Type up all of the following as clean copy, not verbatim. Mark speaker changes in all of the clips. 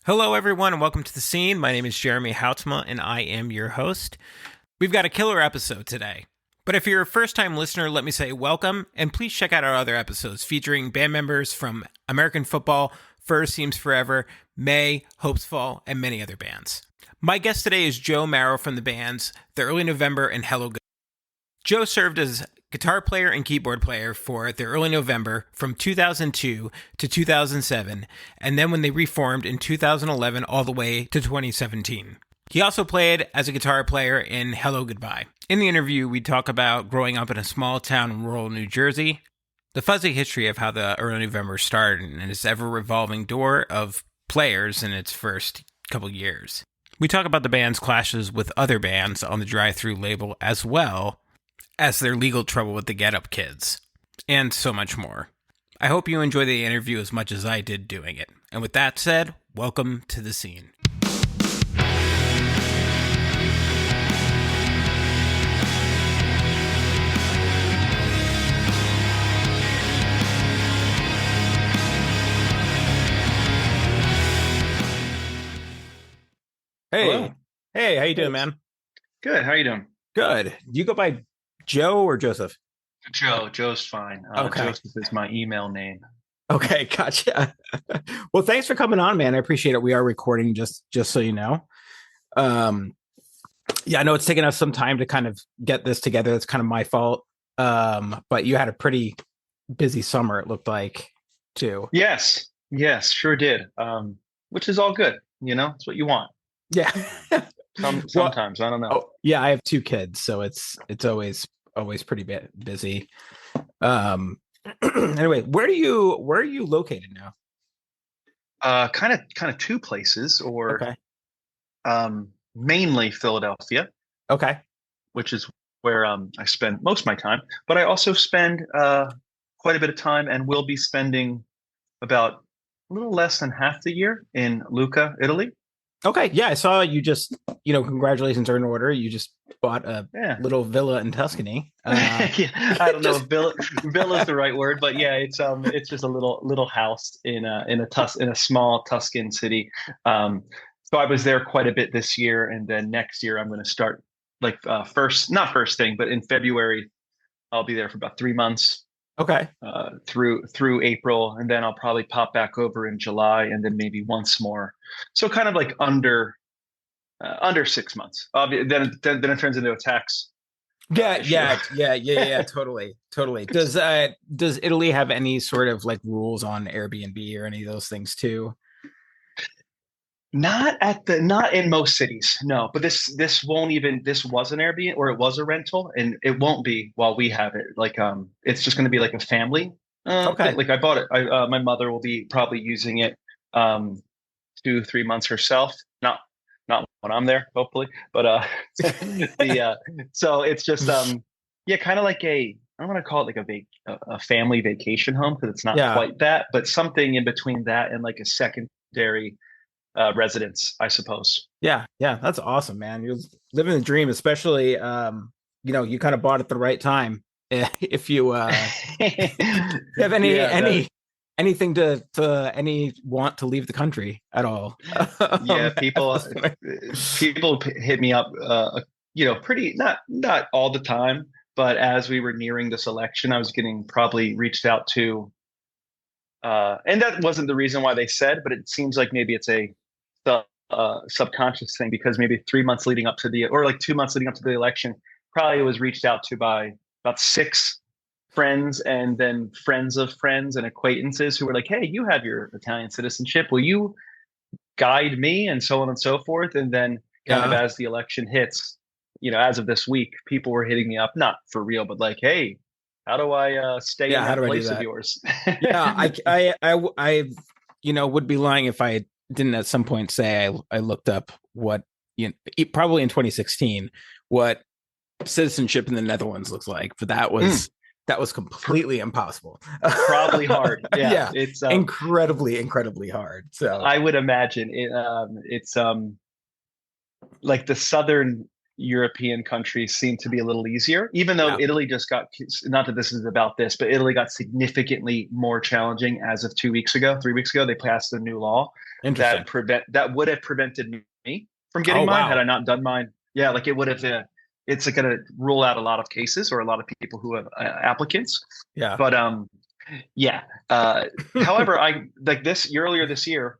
Speaker 1: Hello, everyone, and welcome to The Scene. My name is Jeremy Houtsma, and I am your host. We've got a killer episode today. But if you're a first-time listener, let me say welcome, and please check out our other episodes featuring band members from American Football, First Seems Forever, May, Hopesfall, and many other bands. My guest today is Joe Marro from the bands The Early November and HelloGoodbye. Joe served as guitar player and keyboard player for The Early November from 2002 to 2007, and then when they reformed in 2011 all the way to 2017. He also played as a guitar player in HelloGoodbye. In the interview, we talk about growing up in a small town in rural New Jersey, the fuzzy history of how The Early November started, and its ever-revolving door of players in its first couple years. We talk about the band's clashes with other bands on the Drive-Thru label, as well as their legal trouble with the Getup kids, and so much more. I hope you enjoy the interview as much as I did doing it. And with that said, welcome to The Scene. Hey.
Speaker 2: Hello.
Speaker 1: Hey, how you doing, man?
Speaker 2: Good. How are you doing?
Speaker 1: Good. Do you go by Joe or Joseph?
Speaker 2: Joe. Joe's fine.
Speaker 1: Okay.
Speaker 2: Joseph is my email name.
Speaker 1: Okay, gotcha. Well, thanks for coming on, man. I appreciate it. We are recording, just so you know. Yeah, I know it's taken us some time to kind of get this together. It's kind of my fault. But you had a pretty busy summer, it looked like, too.
Speaker 2: Yes, sure did. Which is all good. You know, it's what you want.
Speaker 1: Yeah.
Speaker 2: Sometimes I don't know.
Speaker 1: Oh, yeah, I have two kids, so it's always pretty busy. Anyway, where are you located now?
Speaker 2: Kind of two places, or
Speaker 1: Okay.
Speaker 2: Mainly Philadelphia.
Speaker 1: Okay.
Speaker 2: Which is where I spend most of my time. But I also spend quite a bit of time, and will be spending about a little less than half the year in Lucca, Italy.
Speaker 1: Okay. Yeah, I saw you just, congratulations are in order. You just bought a little villa in Tuscany.
Speaker 2: Yeah, I don't know if villa is the right word, but yeah, it's just a little house in a small Tuscan city. So I was there quite a bit this year, and then next year I'm going to start not first thing, but in February I'll be there for about 3 months.
Speaker 1: Okay.
Speaker 2: Through April, and then I'll probably pop back over in July, and then maybe once more. So kind of like under 6 months. Then it turns into a tax.
Speaker 1: Yeah. Totally. Does Italy have any sort of like rules on Airbnb or any of those things too?
Speaker 2: Not in most cities, no. But this was an Airbnb, or it was a rental, and it won't be while we have it. It's just going to be like a family.
Speaker 1: Okay.
Speaker 2: Like I bought it. My mother will be probably using it 2-3 months herself. Not when I'm there, hopefully. But so it's just kind of like I don't want to call it like a family vacation home, because it's not quite that, but something in between that and like a secondary residence, I suppose.
Speaker 1: Yeah, that's awesome, man. You're living the dream, especially you kind of bought at the right time. If you have anything to any want to leave the country at all.
Speaker 2: Yeah, people hit me up pretty not all the time, but as we were nearing this election, I was getting probably reached out to, and that wasn't the reason why they said, but it seems like maybe it's a subconscious thing, because maybe 3 months leading up to 2 months leading up to the election, probably was reached out to by about 6 friends, and then friends of friends and acquaintances who were like, hey, you have your Italian citizenship, will you guide me, and so on and so forth. And then kind of as the election hits, as of this week, people were hitting me up, not for real, but like, hey, how do I stay in that place of yours?
Speaker 1: Yeah, I would be lying if I didn't at some point say I looked up what, probably in 2016, what citizenship in the Netherlands looks like, but that was completely impossible.
Speaker 2: Probably hard. Yeah. It's
Speaker 1: incredibly hard. So
Speaker 2: I would imagine it's like the southern European countries seem to be a little easier, even though
Speaker 1: Yeah.
Speaker 2: Italy just got, not that this is about this, but Italy got significantly more challenging as of 2 weeks ago, 3 weeks ago. They passed a new law
Speaker 1: Interesting.
Speaker 2: that would have prevented me from getting
Speaker 1: Oh,
Speaker 2: mine had
Speaker 1: wow.
Speaker 2: I not done mine. Yeah, like it would have. It's going to rule out a lot of cases or a lot of people who have applicants.
Speaker 1: Yeah.
Speaker 2: But yeah. However, I like this earlier this year.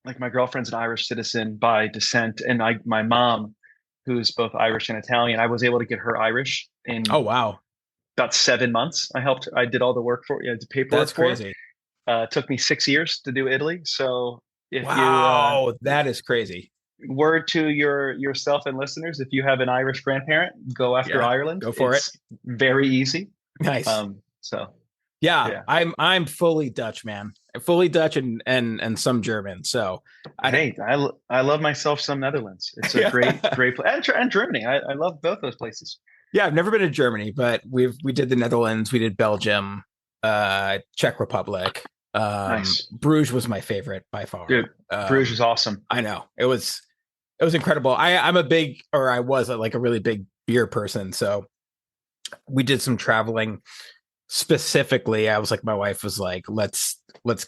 Speaker 2: Like my girlfriend's an Irish citizen by descent, and my mom, who's both Irish and Italian, I was able to get her Irish
Speaker 1: Oh,
Speaker 2: in
Speaker 1: wow.
Speaker 2: about 7 months. I did all the work for, the paperwork
Speaker 1: That's
Speaker 2: for it.
Speaker 1: crazy.
Speaker 2: It took me 6 years to do Italy. So if you
Speaker 1: Wow. That is crazy.
Speaker 2: word to yourself and listeners, if you have an Irish grandparent, go after
Speaker 1: Yeah.
Speaker 2: Ireland.
Speaker 1: Go for it.
Speaker 2: It's very easy.
Speaker 1: Nice.
Speaker 2: So
Speaker 1: Yeah,
Speaker 2: yeah.
Speaker 1: I'm fully Dutch, man. Fully Dutch and some German. So
Speaker 2: Hey, I love myself some Netherlands. It's a great place, and Germany. I love both those places.
Speaker 1: Yeah, I've never been to Germany, but we did the Netherlands, we did Belgium, Czech Republic.
Speaker 2: Nice,
Speaker 1: Bruges was my favorite by far.
Speaker 2: dude. Bruges is awesome.
Speaker 1: I know. It was incredible. I was like a really big beer person, so we did some traveling. Specifically, I was like, my wife was like, let's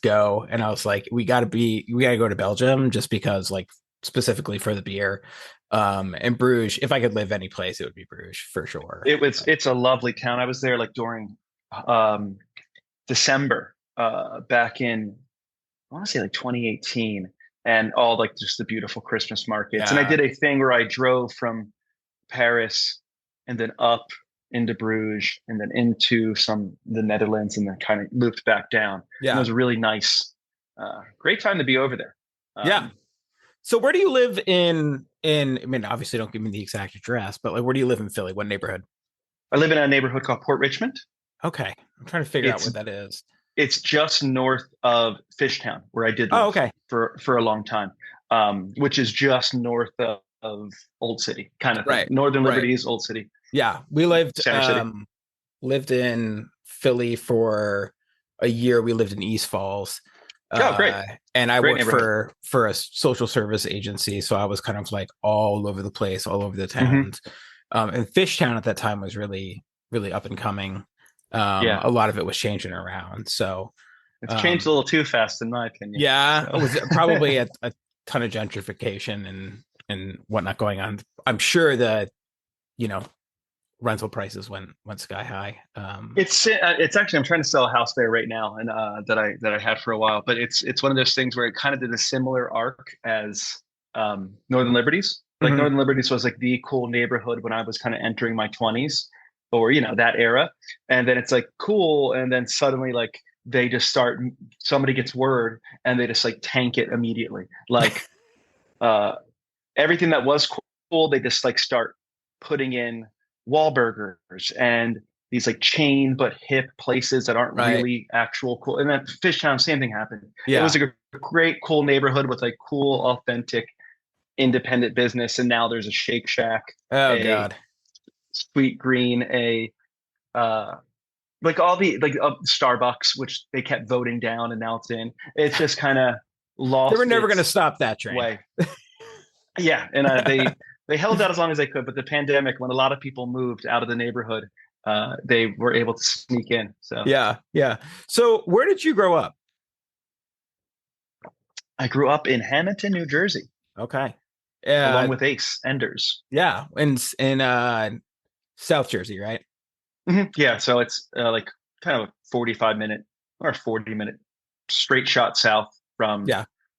Speaker 1: go, and I was like, we got to go to Belgium just because, like, specifically for the beer. And Bruges, if I could live any place, it would be Bruges for sure.
Speaker 2: It's a lovely town. I was there like during December back in, I want to say like 2018, and all like just the beautiful Christmas markets. And I did a thing where I drove from Paris and then up into Bruges and then into the Netherlands and then kind of looped back down.
Speaker 1: Yeah.
Speaker 2: And it was a really nice, great time to be over there.
Speaker 1: Yeah. So where do you live in, I mean, obviously don't give me the exact address, but like, where do you live in Philly? What neighborhood?
Speaker 2: I live in a neighborhood called Port Richmond.
Speaker 1: Okay. I'm trying to figure out what that is.
Speaker 2: It's just north of Fishtown, where I did live
Speaker 1: okay.
Speaker 2: for a long time, which is just north of Old City, kind of thing.
Speaker 1: Right.
Speaker 2: Northern Liberties, Old City.
Speaker 1: Yeah, we lived
Speaker 2: Center
Speaker 1: lived in Philly for a year. We lived in East Falls.
Speaker 2: Oh, great!
Speaker 1: And I worked for a social service agency, so I was kind of like all over the place, all over the towns. And Fishtown at that time was really, really up and coming. A lot of it was changing around. So
Speaker 2: it's changed a little too fast, in my opinion.
Speaker 1: Yeah, so. It was probably a ton of gentrification and whatnot going on. I'm sure that, rental prices went sky high.
Speaker 2: It's actually, I'm trying to sell a house there right now, and that I had for a while. But it's one of those things where it kind of did a similar arc as Northern Liberties. Like Northern Liberties was like the cool neighborhood when I was kind of entering my 20s, or that era, and then it's like cool, and then suddenly like they just somebody gets word and they just like tank it immediately. Like everything that was cool, they just like start putting in Wahlburgers and these like chain but hip places that aren't really actual cool. And then Fishtown, same thing happened. Yeah. It was like a great, cool neighborhood with like cool, authentic, independent business. And now there's a Shake Shack.
Speaker 1: Oh God.
Speaker 2: Sweet Green, like all the like Starbucks, which they kept voting down, and now it's in. It's just kind of lost.
Speaker 1: They were never going to stop that train.
Speaker 2: Way. Yeah, and they held out as long as they could, but the pandemic, when a lot of people moved out of the neighborhood, they were able to sneak in. So
Speaker 1: yeah. So where did you grow up?
Speaker 2: I grew up in Hamilton, New Jersey.
Speaker 1: Okay.
Speaker 2: Along with Ace Enders.
Speaker 1: Yeah, in South Jersey, right?
Speaker 2: Mm-hmm. Yeah, so it's like kind of a 45-minute or 40-minute straight shot south from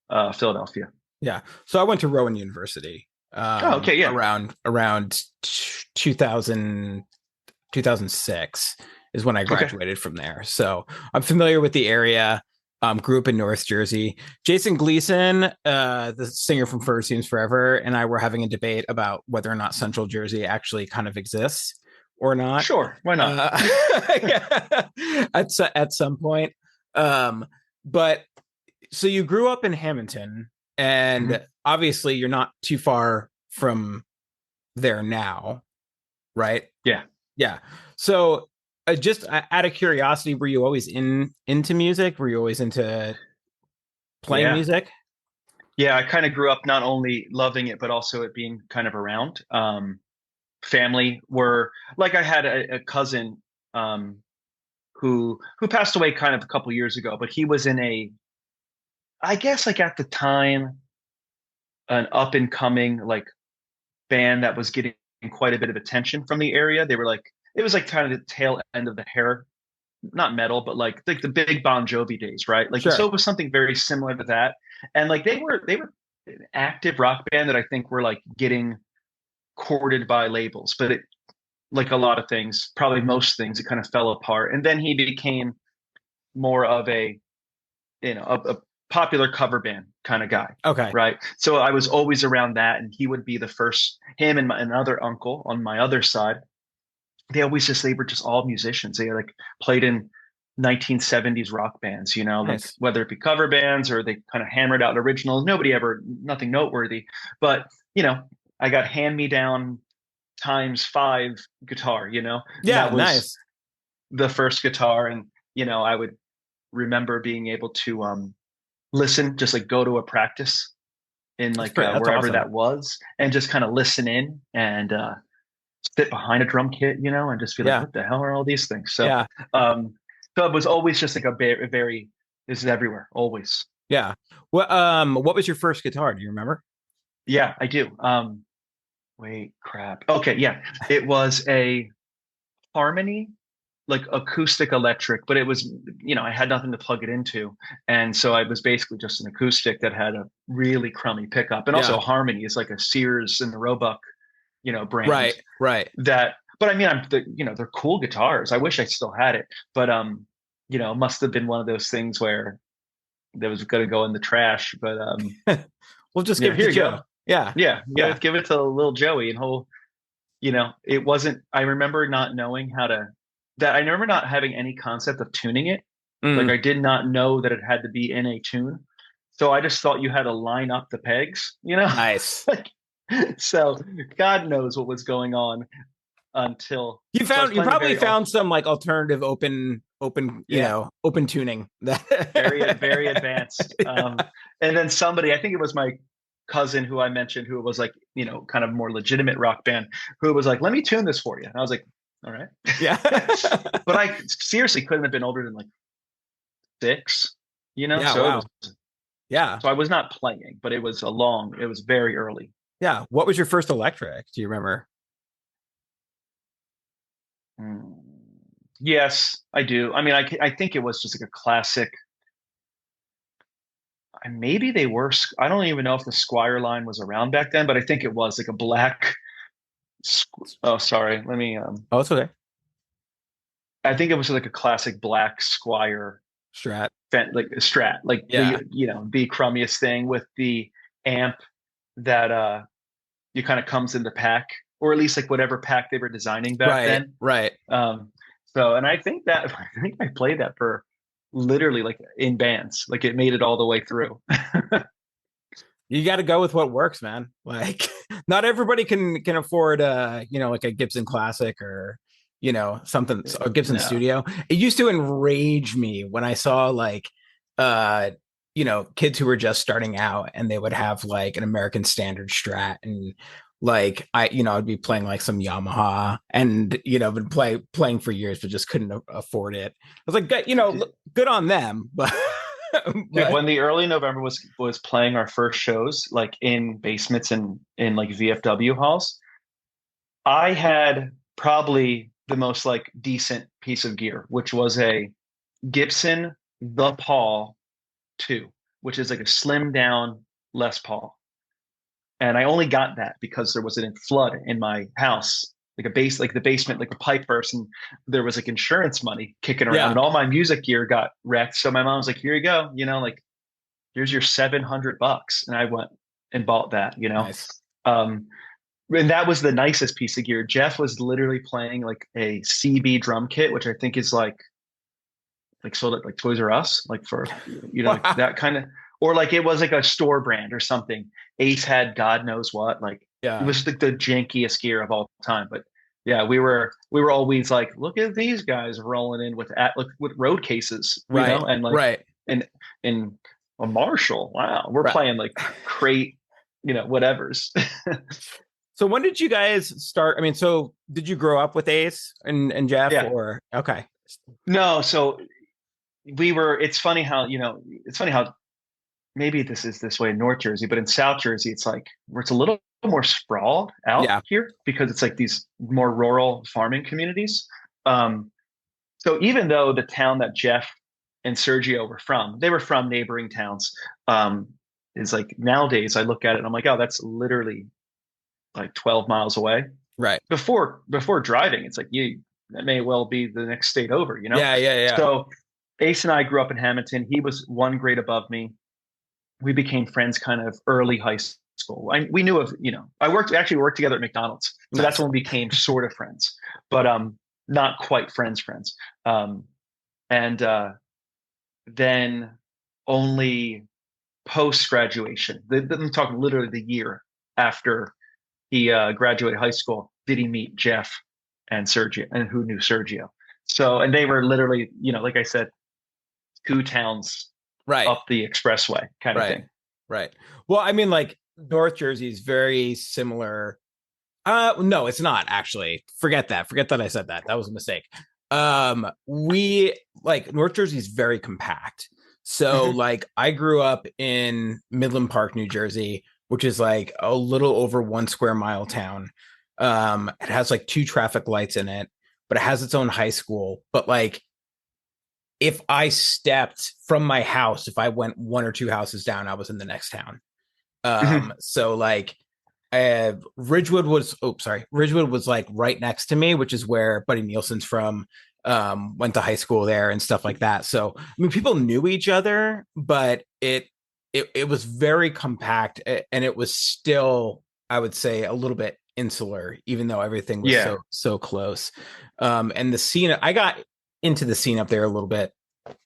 Speaker 2: Philadelphia.
Speaker 1: Yeah. So I went to Rowan University.
Speaker 2: Okay, yeah.
Speaker 1: Around 2006 is when I graduated from there. So I'm familiar with the area. Grew up in North Jersey. Jason Gleason, the singer from First Seems Forever, and I were having a debate about whether or not Central Jersey actually kind of exists or not.
Speaker 2: Sure, why not?
Speaker 1: At some point. But so you grew up in Hamilton, and obviously you're not too far from there now, right? Yeah. So just out of curiosity, were you always into music? Were you always into playing music?
Speaker 2: Yeah, I kind of grew up not only loving it, but also it being kind of around. Family were like I had a cousin um, who passed away kind of a couple years ago, but he was in a, I guess like at the time, an up and coming like band that was getting quite a bit of attention from the area. They were like it was like kind of the tail end of the hair, not metal, but like the big Bon Jovi days, right? Like so
Speaker 1: Sure.
Speaker 2: it was something very similar to that. And like they were an active rock band that I think were like getting courted by labels, but it like a lot of things, probably most things, it kind of fell apart. And then he became more of a a popular cover band kind of guy,
Speaker 1: Okay.
Speaker 2: right? So I was always around that, and he would be the first. Him and another uncle on my other side, they were just all musicians. They like played in 1970s rock bands, like
Speaker 1: Nice.
Speaker 2: whether it be cover bands or they kind of hammered out originals. Nobody ever, nothing noteworthy, but I got hand me down times five guitar, and
Speaker 1: Yeah,
Speaker 2: that was
Speaker 1: nice.
Speaker 2: the first guitar. And, I would remember being able to listen, just like go to a practice in like
Speaker 1: That's
Speaker 2: wherever
Speaker 1: awesome.
Speaker 2: that was and just kind of listen in and sit behind a drum kit, and just be like,
Speaker 1: Yeah.
Speaker 2: what the hell are all these things?
Speaker 1: Yeah.
Speaker 2: Um, so it was always just like a very, this is everywhere, always.
Speaker 1: Yeah. What was your first guitar? Do you remember?
Speaker 2: Yeah, I do. Wait, crap. Okay, yeah. It was a Harmony, like acoustic electric, but it was, I had nothing to plug it into. And so I was basically just an acoustic that had a really crummy pickup. And
Speaker 1: Yeah.
Speaker 2: also Harmony is like a Sears and the Roebuck, brand
Speaker 1: Right. Right.
Speaker 2: that, but I mean, they're cool guitars. I wish I still had it, but, must have been one of those things where that was going to go in the trash. But,
Speaker 1: We'll just give it
Speaker 2: here
Speaker 1: to
Speaker 2: you go.
Speaker 1: Joe. Yeah.
Speaker 2: Yeah.
Speaker 1: Yeah.
Speaker 2: Give it to little Joey and it wasn't, I remember not knowing I remember not having any concept of tuning it. Like
Speaker 1: Mm,
Speaker 2: I did not know that it had to be in a tune. So I just thought you had to line up the pegs,
Speaker 1: nice.
Speaker 2: Like, so God knows what was going on until, so I was
Speaker 1: You
Speaker 2: playing a
Speaker 1: probably
Speaker 2: very,
Speaker 1: found some like alternative
Speaker 2: yeah,
Speaker 1: open tuning.
Speaker 2: very, very advanced. And then somebody, I think it was my cousin who I mentioned, who was like, kind of more legitimate rock band, who was like, let me tune this for you. And I was like, all right.
Speaker 1: Yeah.
Speaker 2: But I seriously couldn't have been older than like six,
Speaker 1: Yeah,
Speaker 2: so it
Speaker 1: wow.
Speaker 2: was,
Speaker 1: Yeah.
Speaker 2: so I was not playing, but it was very early.
Speaker 1: Yeah. What was your first electric? Do you remember?
Speaker 2: Mm. Yes, I do. I mean, I think it was just like a classic. And maybe they were, I don't even know if the Squire line was around back then, but I think it was like a black, oh, sorry. Let me,
Speaker 1: Oh, it's okay.
Speaker 2: I think it was like a classic black Squire,
Speaker 1: Strat.
Speaker 2: like a Strat, like
Speaker 1: Yeah.
Speaker 2: the crummiest thing with the amp that, you kind of comes in the pack, or at least like whatever pack they were designing back
Speaker 1: Right.
Speaker 2: then.
Speaker 1: Right.
Speaker 2: Um, and I think that I think I played that for literally like in bands, like it made it all the way through.
Speaker 1: You got to go with what works, man. Like not everybody can afford like a Gibson Classic or something, a Gibson
Speaker 2: No,
Speaker 1: Studio. It used to enrage me when I saw like uh kids who were just starting out and they would have like an American Standard Strat, and like I'd be playing like some Yamaha and been playing for years but just couldn't afford it. I was like, good on them, but
Speaker 2: dude,
Speaker 1: but
Speaker 2: when the early November was playing our first shows, like in basements and in like VFW halls, I had probably the most like decent piece of gear, which was a Gibson The Paul 2, which is like a slim down Les Paul. And I only got that because there was a flood in my house, like the basement, like a pipe burst, and there was like insurance money kicking around,
Speaker 1: yeah,
Speaker 2: and all my music gear got wrecked. So my mom was like, "Here you go, like here's your $700," and I went and bought that.
Speaker 1: nice.
Speaker 2: Um, and that was the nicest piece of gear. Jeff was literally playing like a CB drum kit, which I think is like sold at like Toys R Us, like for like
Speaker 1: Wow.
Speaker 2: that kind of, or like it was like a store brand or something. Ace had God knows what, like it
Speaker 1: Yeah.
Speaker 2: was like the jankiest gear of all time. But yeah, we were always like, look at these guys rolling in with with road cases,
Speaker 1: Right.
Speaker 2: and like
Speaker 1: Right.
Speaker 2: and and A Marshall. Wow. We're
Speaker 3: Right.
Speaker 2: playing like crate, whatevers.
Speaker 3: So when did you guys start? I mean, so did you grow up with Ace and Jeff
Speaker 2: Yeah.
Speaker 3: or okay.
Speaker 2: No, so it's funny how maybe this is this way in North Jersey, but in South Jersey, it's like where it's a little more sprawled out
Speaker 3: Yeah.
Speaker 2: here because it's like these more rural farming communities. Um, so even though the town that Jeff and Sergio were from, they were from neighboring towns. Um, is like nowadays I look at it and I'm like, oh, that's literally like 12 miles away.
Speaker 3: Right.
Speaker 2: Before driving, it's like that may well be the next state over,
Speaker 3: Yeah, yeah, yeah.
Speaker 2: So Ace and I grew up in Hamilton. He was one grade above me. We became friends kind of early high school. We knew of, I worked together at McDonald's. So that's
Speaker 3: Nice.
Speaker 2: when we became sort of friends, but not quite friends. Um, and then only post graduation, I'm talking literally the year after he graduated high school, did he meet Jeff and Sergio, and who knew Sergio. So, and they were literally, like I said, two towns
Speaker 3: Right.
Speaker 2: up the expressway kind of
Speaker 3: Right.
Speaker 2: thing.
Speaker 3: Right. Well, I mean, like North Jersey is very similar. No, it's not actually. Forget that. Forget that I said that. That was a mistake. We like North Jersey is very compact. So
Speaker 2: Hmm.
Speaker 3: like I grew up in Midland Park, New Jersey, which is like a little over 1 square mile town. It has like two traffic lights in it, but it has its own high school. But like if I stepped from my house, if I went one or two houses down, I was in the next town.
Speaker 2: Hmm.
Speaker 3: So like Ridgewood was like right next to me, which is where Buddy Nielsen's from. Went to high school there and stuff like that. So I mean, people knew each other, but it was very compact, and it was still, I would say, a little bit insular, even though everything was
Speaker 2: Yeah,
Speaker 3: so close. And the scene, I got into the scene up there a little bit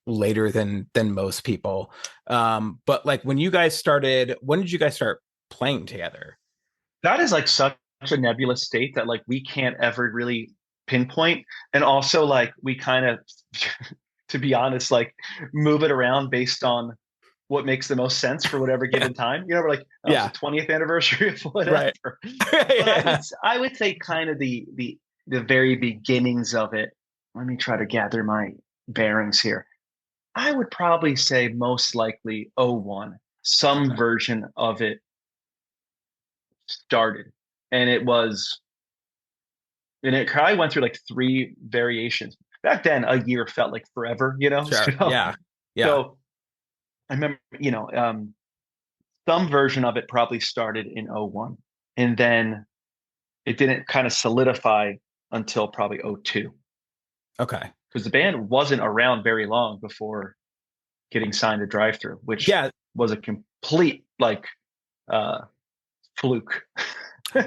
Speaker 3: later than most people. But like when did you guys start playing together?
Speaker 2: that is like such a nebulous state that like we can't ever really pinpoint. And also like we kind of, to be honest, like move it around based on what makes the most sense for whatever given time. We're like, oh, it's the
Speaker 3: Yeah.
Speaker 2: 20th anniversary of whatever.
Speaker 3: Right.
Speaker 2: But I would
Speaker 3: Yeah.
Speaker 2: I would say kind of the very beginnings of it. Let me try to gather my bearings here. I would probably say most likely '01. Some
Speaker 3: Okay.
Speaker 2: version of it started. And it probably went through like three variations. Back then, a year felt like forever,
Speaker 3: Sure. Yeah. Yeah.
Speaker 2: So I remember, some version of it probably started in '01, and then it didn't kind of solidify until probably '02,
Speaker 3: Okay.
Speaker 2: because the band wasn't around very long before getting signed to Drive Through, which
Speaker 3: Yeah.
Speaker 2: was a complete like uh fluke.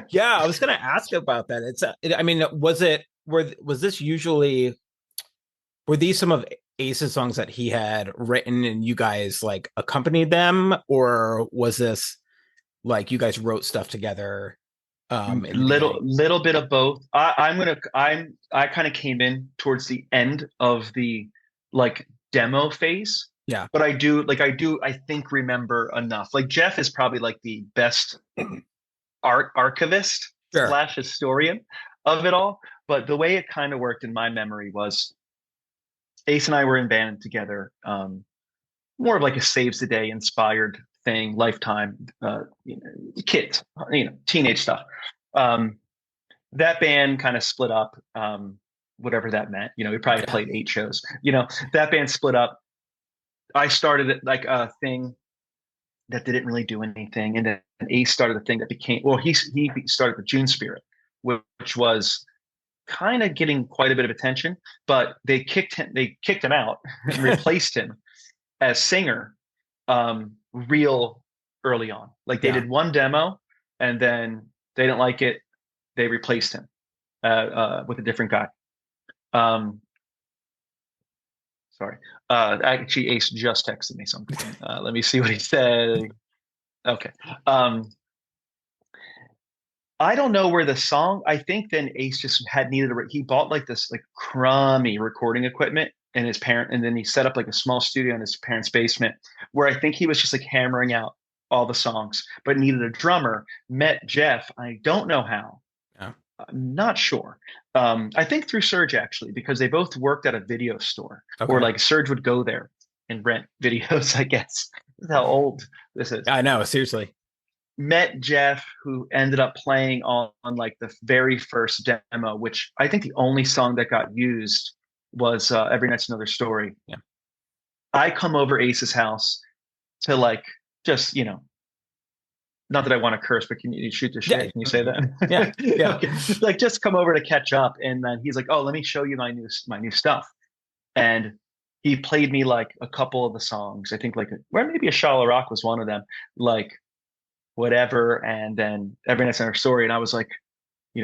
Speaker 3: Yeah. I was gonna ask about that. I mean, was this usually were these some of Ace's songs that he had written and you guys like accompanied them, or was this like you guys wrote stuff together in the beginning?
Speaker 2: Little bit of both. I kind of came in towards the end of the like demo phase,
Speaker 3: Yeah.
Speaker 2: but I think remember enough. Like Jeff is probably like the best archivist
Speaker 3: Sure.
Speaker 2: slash historian of it all. But the way it kind of worked in my memory was Ace and I were in band together, more of like a saves the day inspired thing, lifetime, kids, teenage stuff. Um, that band kind of split up, whatever that meant. We probably
Speaker 3: Yeah.
Speaker 2: played 8 shows. That band split up. I started like a thing that didn't really do anything, and then Ace started a thing that became, well, he started the June Spirit, which was kind of getting quite a bit of attention, but they kicked him out and replaced him as singer real early on. Like they
Speaker 3: Yeah.
Speaker 2: did one demo and then they didn't like it. They replaced him with a different guy. Um, sorry. Actually, Ace just texted me something. Let me see what he said. Okay. Um, I don't know where the song. I think then Ace just had needed a. He bought like this like crummy recording equipment and his parent, and then he set up like a small studio in his parents' basement where I think he was just like hammering out all the songs, but needed a drummer. Met Jeff. I don't know how.
Speaker 3: Yeah.
Speaker 2: I'm not sure. I think through Serge actually, because they both worked at a video store,
Speaker 3: Okay.
Speaker 2: or like Serge would go there and rent videos. I guess this is how old this is.
Speaker 3: I know, seriously.
Speaker 2: Met Jeff, who ended up playing on like the very first demo, which I think the only song that got used was Every Night's Another Story.
Speaker 3: Yeah.
Speaker 2: I come over Ace's house to like just, not that I want to curse, but can you shoot the shit?
Speaker 3: Yeah.
Speaker 2: Can you say that?
Speaker 3: Yeah. Yeah.
Speaker 2: Okay. Like just come over to catch up. And then he's like, oh, let me show you my new stuff. And he played me like a couple of the songs. I think like, or maybe a Shala Rock was one of them. Like, whatever, and then Every Night's Another Story, and I was like,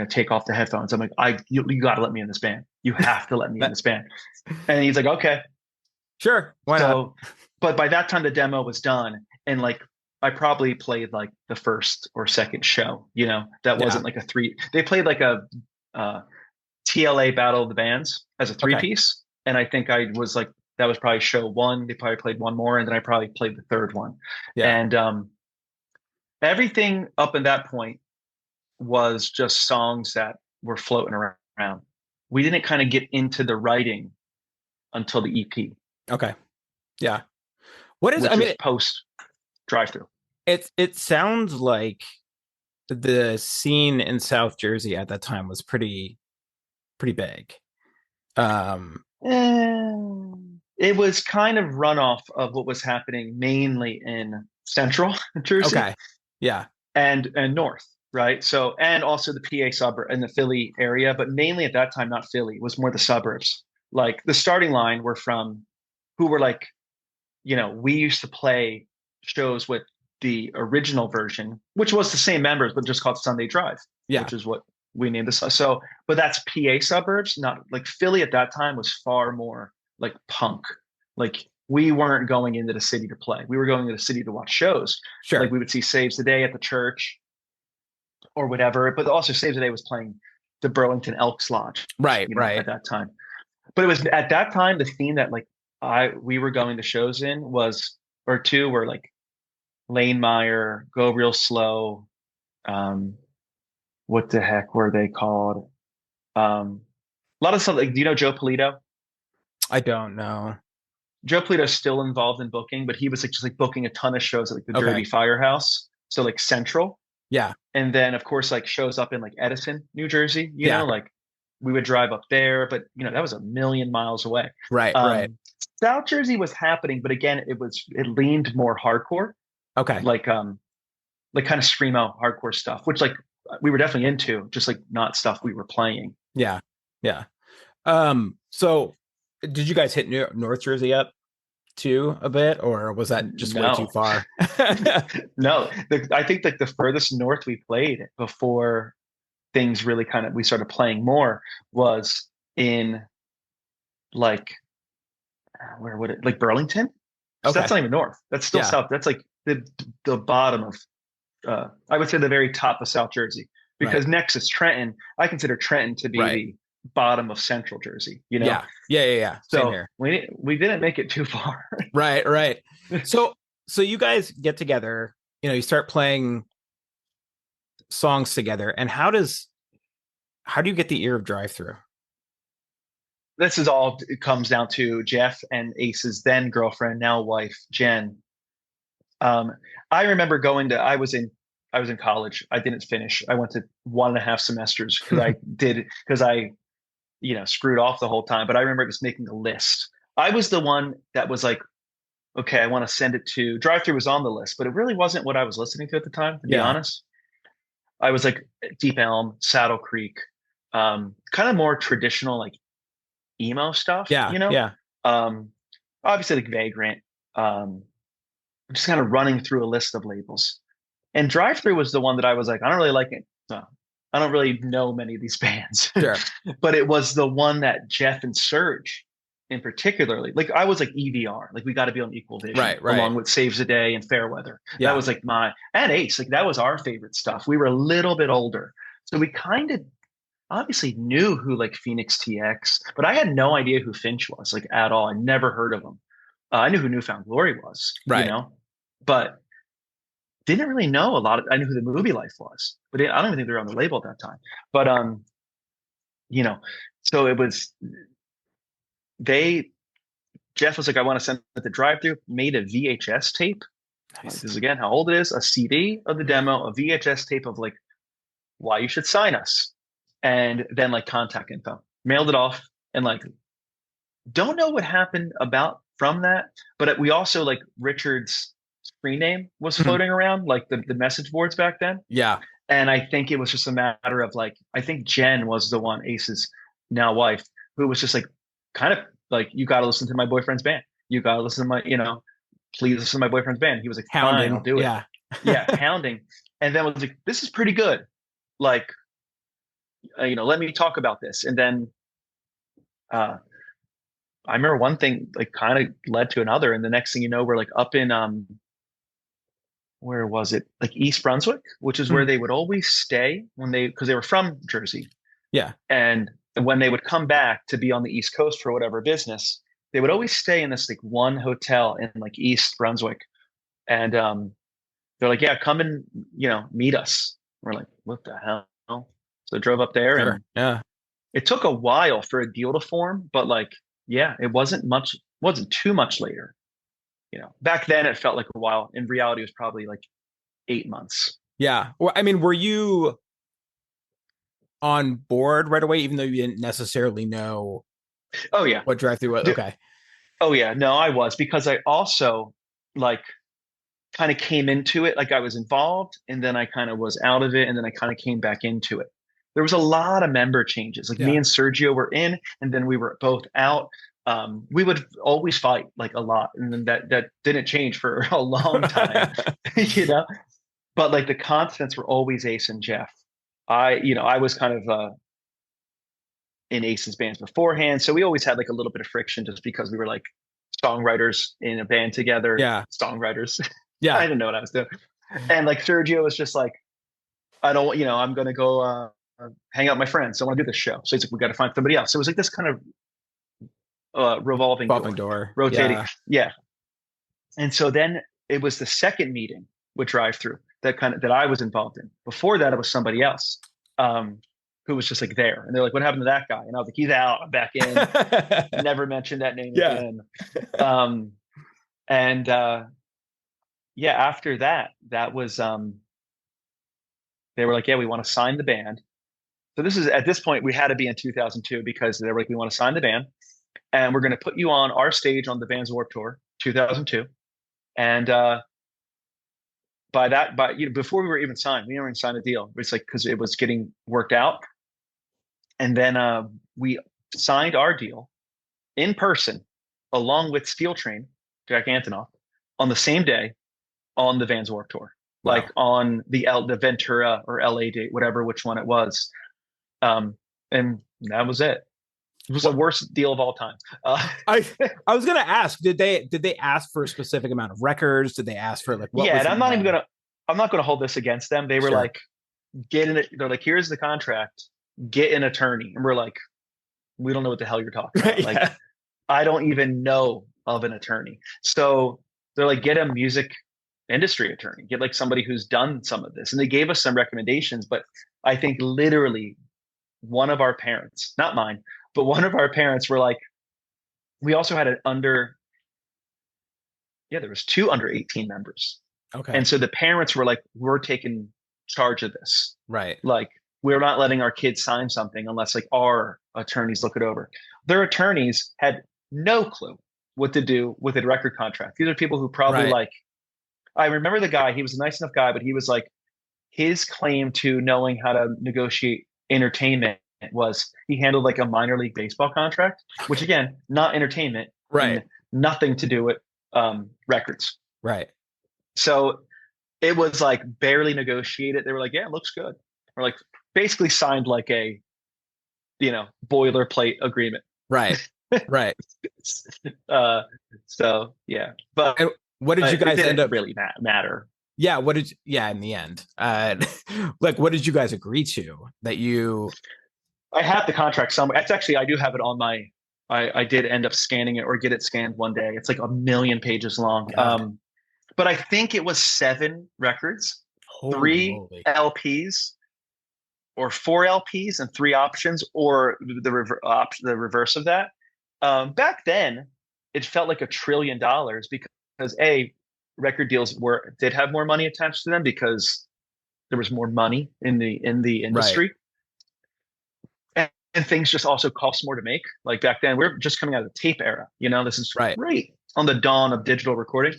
Speaker 2: take off the headphones. I'm like, you got to let me in this band. You have to let me in this band. And he's like, okay,
Speaker 3: sure, why not?
Speaker 2: But by that time the demo was done, and like I probably played like the first or second show. That wasn't like a three. They played like a TLA Battle of the Bands as a three-piece, and I think I was like, that was probably show one. They probably played one more, and then I probably played the third one.
Speaker 3: Yeah.
Speaker 2: And everything up in that point was just songs that were floating around. We didn't kind of get into the writing until the EP.
Speaker 3: Okay. Yeah. What is,
Speaker 2: post Drive-Thru.
Speaker 3: It sounds like the scene in South Jersey at that time was pretty big.
Speaker 2: It was kind of runoff of what was happening mainly in Central Jersey.
Speaker 3: Okay. Yeah.
Speaker 2: And North, right? So, and also the PA suburb and the Philly area, but mainly at that time, not Philly, it was more the suburbs. Like the starting line were from who were like, we used to play shows with the original version, which was the same members, but just called Sunday Drive, which is what we named this. So, but that's PA suburbs, not like Philly at that time was far more like punk. Like we weren't going into the city to play. We were going to the city to watch shows.
Speaker 3: Sure.
Speaker 2: Like we would see Saves the Day at the church or whatever. But also Saves the Day was playing the Burlington Elks Lodge.
Speaker 3: Right.
Speaker 2: At that time. But it was at that time, the theme that like we were going to shows in were like Lane Meyer, Go Real Slow. What the heck were they called? A lot of stuff. Like, do you know Joe Polito?
Speaker 3: I don't know.
Speaker 2: Joe Polito's still involved in booking, but he was like just like booking a ton of shows at like the Derby Firehouse. So like Central.
Speaker 3: Yeah.
Speaker 2: And then of course like shows up in like Edison, New Jersey, like we would drive up there, but that was a million miles away.
Speaker 3: Right. Right.
Speaker 2: South Jersey was happening, but again, it leaned more hardcore.
Speaker 3: Okay.
Speaker 2: Like kind of screamo hardcore stuff, which like we were definitely into, just like not stuff we were playing.
Speaker 3: Yeah. Yeah. So did you guys hit North Jersey up too a bit, or was that just way too far?
Speaker 2: No, I think like the furthest north we played before things really we started playing more was in like, where would it, like Burlington? So that's not even north. That's still south. That's like the bottom of, I would say the very top of South Jersey, because next is Trenton. I consider Trenton to be the bottom of Central Jersey,
Speaker 3: Yeah.
Speaker 2: So
Speaker 3: same here.
Speaker 2: we didn't make it too far.
Speaker 3: right. So you guys get together, you start playing songs together, and how do you get the ear of Drive-Thru?
Speaker 2: This is all, it comes down to Jeff and Ace's then girlfriend, now wife, Jen. I remember I was in college. I didn't finish. I went to 1.5 semesters because I screwed off the whole time. But I remember just making a list. I was the one that was like, okay, I want to send it to Drive-Thru was on the list, but it really wasn't what I was listening to at the time, to be honest. I was like Deep Elm, Saddle Creek, kind of more traditional, like emo stuff.
Speaker 3: Yeah.
Speaker 2: Obviously like Vagrant. I'm just kind of running through a list of labels. And Drive-Thru was the one that I was like, I don't really like it. No, I don't really know many of these bands.
Speaker 3: Sure.
Speaker 2: But it was the one that Jeff and Serge in particularly, like I was like EVR, like we got to be on equal vision,
Speaker 3: right.
Speaker 2: along with Saves the Day and Fairweather. That was like and Ace, like that was our favorite stuff. We were a little bit older. So we kind of obviously knew who like Phoenix TX, but I had no idea who Finch was like at all. I never heard of him. I knew who Newfound Glory was,
Speaker 3: Right.
Speaker 2: but didn't really know a lot of. I knew who the Movie Life was, but I don't even think they were on the label at that time. But you know, so it was they. Jeff was like, I want to send it the drive-through. Made a VHS tape. Like,
Speaker 3: Nice.
Speaker 2: this is again how old it is. A CD of the demo, a VHS tape of like why you should sign us, and then like contact info. Mailed it off, and like don't know what happened about from that, but we also like Richard's screen name was
Speaker 3: Mhm.
Speaker 2: floating around like the message boards back then.
Speaker 3: Yeah.
Speaker 2: And I think it was just a matter of like, I think Jen was the one, Ace's now wife, who was just like, kind of like, you got to listen to my boyfriend's band. You got to listen to my, please listen to my boyfriend's band. He was like, fine, I'll
Speaker 3: Hounding.
Speaker 2: do it.
Speaker 3: Yeah.
Speaker 2: Yeah, hounding. And then was like, this is pretty good. Like, let me talk about this. And then uh, I remember one thing like kind of led to another. And the next thing you know, we're like up in, where was it? Like East Brunswick, which is where
Speaker 3: Mhm.
Speaker 2: they would always stay because they were from Jersey.
Speaker 3: Yeah.
Speaker 2: And when they would come back to be on the East Coast for whatever business, they would always stay in this like one hotel in like East Brunswick. And they're like, yeah, come and, meet us. We're like, what the hell? So I drove up there
Speaker 3: Sure.
Speaker 2: and
Speaker 3: Yeah.
Speaker 2: it took a while for a deal to form, but like, yeah, it wasn't too much later. Back then it felt like a while. In reality, it was probably like 8 months.
Speaker 3: Yeah. Well, I mean, were you on board right away, even though you didn't necessarily know
Speaker 2: Oh yeah.
Speaker 3: what drive through was? Okay.
Speaker 2: Oh yeah. No, I was because I also like kind of came into it. Like I was involved and then I kind of was out of it and then I kind of came back into it. There was a lot of member changes. Like me
Speaker 3: Yeah.
Speaker 2: and Sergio were in and then we were both out. We would always fight like a lot and then that didn't change for a long time, you know. But like the constants were always Ace and Jeff. I was kind of in Ace's bands beforehand, so we always had like a little bit of friction just because we were like songwriters in a band together,
Speaker 3: Yeah.
Speaker 2: songwriters. I
Speaker 3: Yeah.
Speaker 2: didn't know what I was doing, and like Sergio was just like, I don't, I'm gonna go hang out with my friends. So I want to do this show. So he's like, we got to find somebody else. So it was like this kind of revolving
Speaker 3: Revolving
Speaker 2: door,
Speaker 3: door.
Speaker 2: rotating,
Speaker 3: Yeah.
Speaker 2: yeah. And so then it was the second meeting with Drive Through that I was involved in. Before that, it was somebody else um, who was just like there, and they're like, "What happened to that guy?" And I was like, "He's out. I'm back in." Never mentioned that name
Speaker 3: Yeah.
Speaker 2: again. Um, and yeah, after that, that was they were like, "Yeah, we want to sign the band." So this is at this point we had to be in 2002 because they were like, "We want to sign the band, and we're going to put you on our stage on the Vans Warped Tour 2002." And before we were even signed, we didn't even sign a deal. It's like because it was getting worked out, and then we signed our deal in person along with Steel Train, Jack Antonoff, on the same day on the Vans Warped Tour,
Speaker 3: Wow.
Speaker 2: like on the Ventura or LA date, whatever which one it was, and that was it. It was the worst deal of all time.
Speaker 3: I I was gonna ask, did they ask for a specific amount of records? Did they ask for like what
Speaker 2: Yeah,
Speaker 3: was
Speaker 2: and
Speaker 3: in the
Speaker 2: I'm not gonna hold this against them. They were
Speaker 3: Sure.
Speaker 2: like, they're like, here's the contract, get an attorney, and we're like, we don't know what the hell you're talking about. Like,
Speaker 3: Yeah.
Speaker 2: I don't even know of an attorney. So they're like, get a music industry attorney, get like somebody who's done some of this. And they gave us some recommendations, but I think literally one of our parents, not mine, but one of our parents were like, we also had there was two under 18 members.
Speaker 3: Okay.
Speaker 2: And so the parents were like, we're taking charge of this.
Speaker 3: Right.
Speaker 2: Like, we're not letting our kids sign something unless like our attorneys look it over. Their attorneys had no clue what to do with a record contract. These are people who probably
Speaker 3: Right.
Speaker 2: like, I remember the guy, he was a nice enough guy, but he was like, his claim to knowing how to negotiate entertainment was he handled like a minor league baseball contract, which again, not entertainment
Speaker 3: Right.
Speaker 2: and nothing to do with records.
Speaker 3: Right.
Speaker 2: So it was like barely negotiated. They were like, yeah, it looks good. Or like basically signed like a, boilerplate agreement.
Speaker 3: Right. Right.
Speaker 2: uh, so yeah, but
Speaker 3: And what did you
Speaker 2: it
Speaker 3: guys
Speaker 2: didn't
Speaker 3: end up
Speaker 2: really matter.
Speaker 3: Yeah, in the end. Like what did you guys agree to that you
Speaker 2: I have the contract somewhere. It's actually, I do have it on my, I did end up scanning it or get it scanned one day. It's like a million pages long.
Speaker 3: God,
Speaker 2: But I think it was 7 records,
Speaker 3: holy
Speaker 2: three
Speaker 3: moly!
Speaker 2: LPs or 4 LPs and 3 options, or the reverse of that. Back then, it felt like $1 trillion because a record deals did have more money attached to them because there was more money in the
Speaker 3: Right,
Speaker 2: industry, and things just also cost more to make. Like back then, we're just coming out of the tape era. This is
Speaker 3: right.
Speaker 2: right on the dawn of digital recording.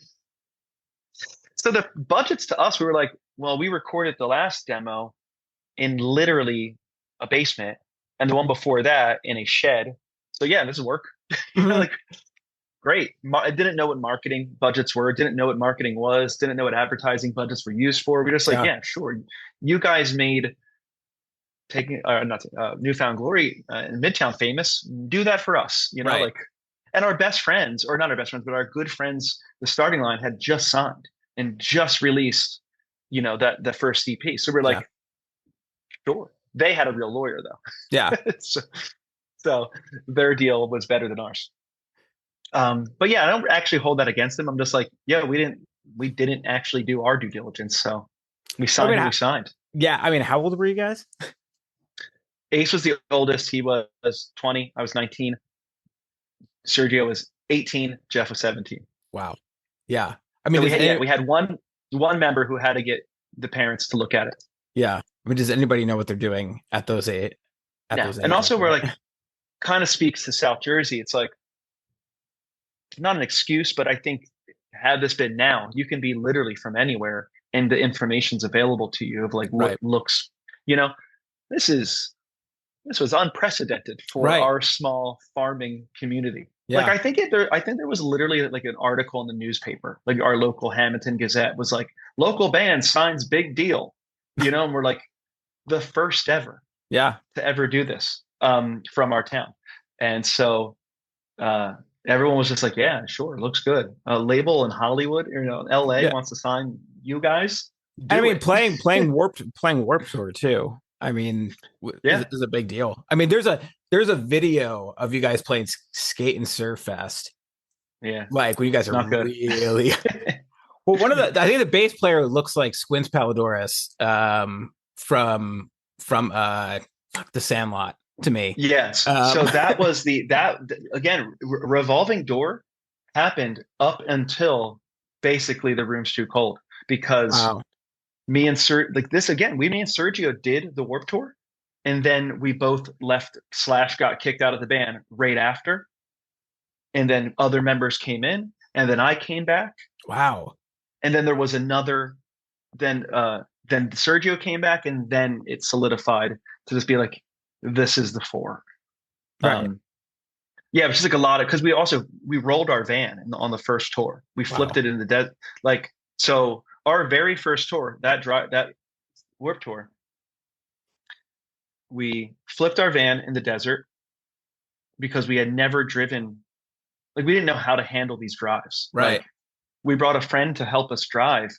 Speaker 2: So the budgets to us, we were like, well, we recorded the last demo in literally a basement, and the one before that in a shed. So yeah, this is work.
Speaker 3: Mhm.
Speaker 2: Like great. I didn't know what marketing budgets were. Didn't know what marketing was. Didn't know what advertising budgets were used for. We're just like,
Speaker 3: Yeah,
Speaker 2: yeah, sure. You guys made taking not Newfound Glory in Midtown famous. Do that for us.
Speaker 3: right.
Speaker 2: Like, and our best friends, or not our best friends, but our good friends, the starting line had just signed and just released, that the first EP. So we're
Speaker 3: Yeah,
Speaker 2: like, sure. They had a real lawyer
Speaker 3: yeah.
Speaker 2: though. So their deal was better than ours. But yeah, I don't actually hold that against them. I'm just like, yeah, we didn't actually do our due diligence. So we
Speaker 3: I
Speaker 2: signed
Speaker 3: mean,
Speaker 2: who we signed.
Speaker 3: yeah. I mean, how old were you guys?
Speaker 2: Ace was the oldest. He was 20. I was 19. Sergio was 18. Jeff was 17.
Speaker 3: Wow. Yeah. I mean,
Speaker 2: So
Speaker 3: does any,
Speaker 2: we had one member who had to get the parents to look at it.
Speaker 3: yeah. I mean, does anybody know what they're doing at at
Speaker 2: Yeah.
Speaker 3: those
Speaker 2: And
Speaker 3: ages?
Speaker 2: also we're
Speaker 3: Right.
Speaker 2: like, kind of speaks to South Jersey. It's like not an excuse, but I think had this been now, you can be literally from anywhere and the information's available to you of like what
Speaker 3: Right.
Speaker 2: looks, you know, this is this was unprecedented for
Speaker 3: Right.
Speaker 2: our small farming community. Like
Speaker 3: Yeah.
Speaker 2: I think there was literally like an article in the newspaper, like our local Hamilton Gazette was like, local band signs big deal, and we're like the first ever
Speaker 3: Yeah.
Speaker 2: to ever do this from our town. And so uh, everyone was just like, yeah, sure, looks good. A label in Hollywood, LA
Speaker 3: Yeah.
Speaker 2: wants to sign you guys,
Speaker 3: And I
Speaker 2: do
Speaker 3: mean,
Speaker 2: it.
Speaker 3: playing Warp Tour too. I mean,
Speaker 2: Yeah.
Speaker 3: is a big deal. I mean, there's a video of you guys playing Skate and Surf Fest,
Speaker 2: Yeah.
Speaker 3: like when you guys are
Speaker 2: Not good.
Speaker 3: really well. I think the bass player looks like Squints Palladorus, from the Sandlot to me.
Speaker 2: Yes.
Speaker 3: Um,
Speaker 2: So that was that again, revolving door happened up until basically the room's too cold because
Speaker 3: wow.
Speaker 2: me and like this again, me and Sergio did the Warp Tour, and then we both left slash got kicked out of the band right after, and then other members came in, and then I came back,
Speaker 3: Wow.
Speaker 2: and then there was another, then Sergio came back, and then it solidified to just be like, this is the four.
Speaker 3: Right.
Speaker 2: Um, yeah, it was just like a lot of because we rolled our van on the first tour. We flipped
Speaker 3: Wow.
Speaker 2: it in the dead like so. Our very first tour, that Warp Tour, we flipped our van in the desert because we had never driven. Like we didn't know how to handle these drives.
Speaker 3: Right.
Speaker 2: Like we brought a friend to help us drive,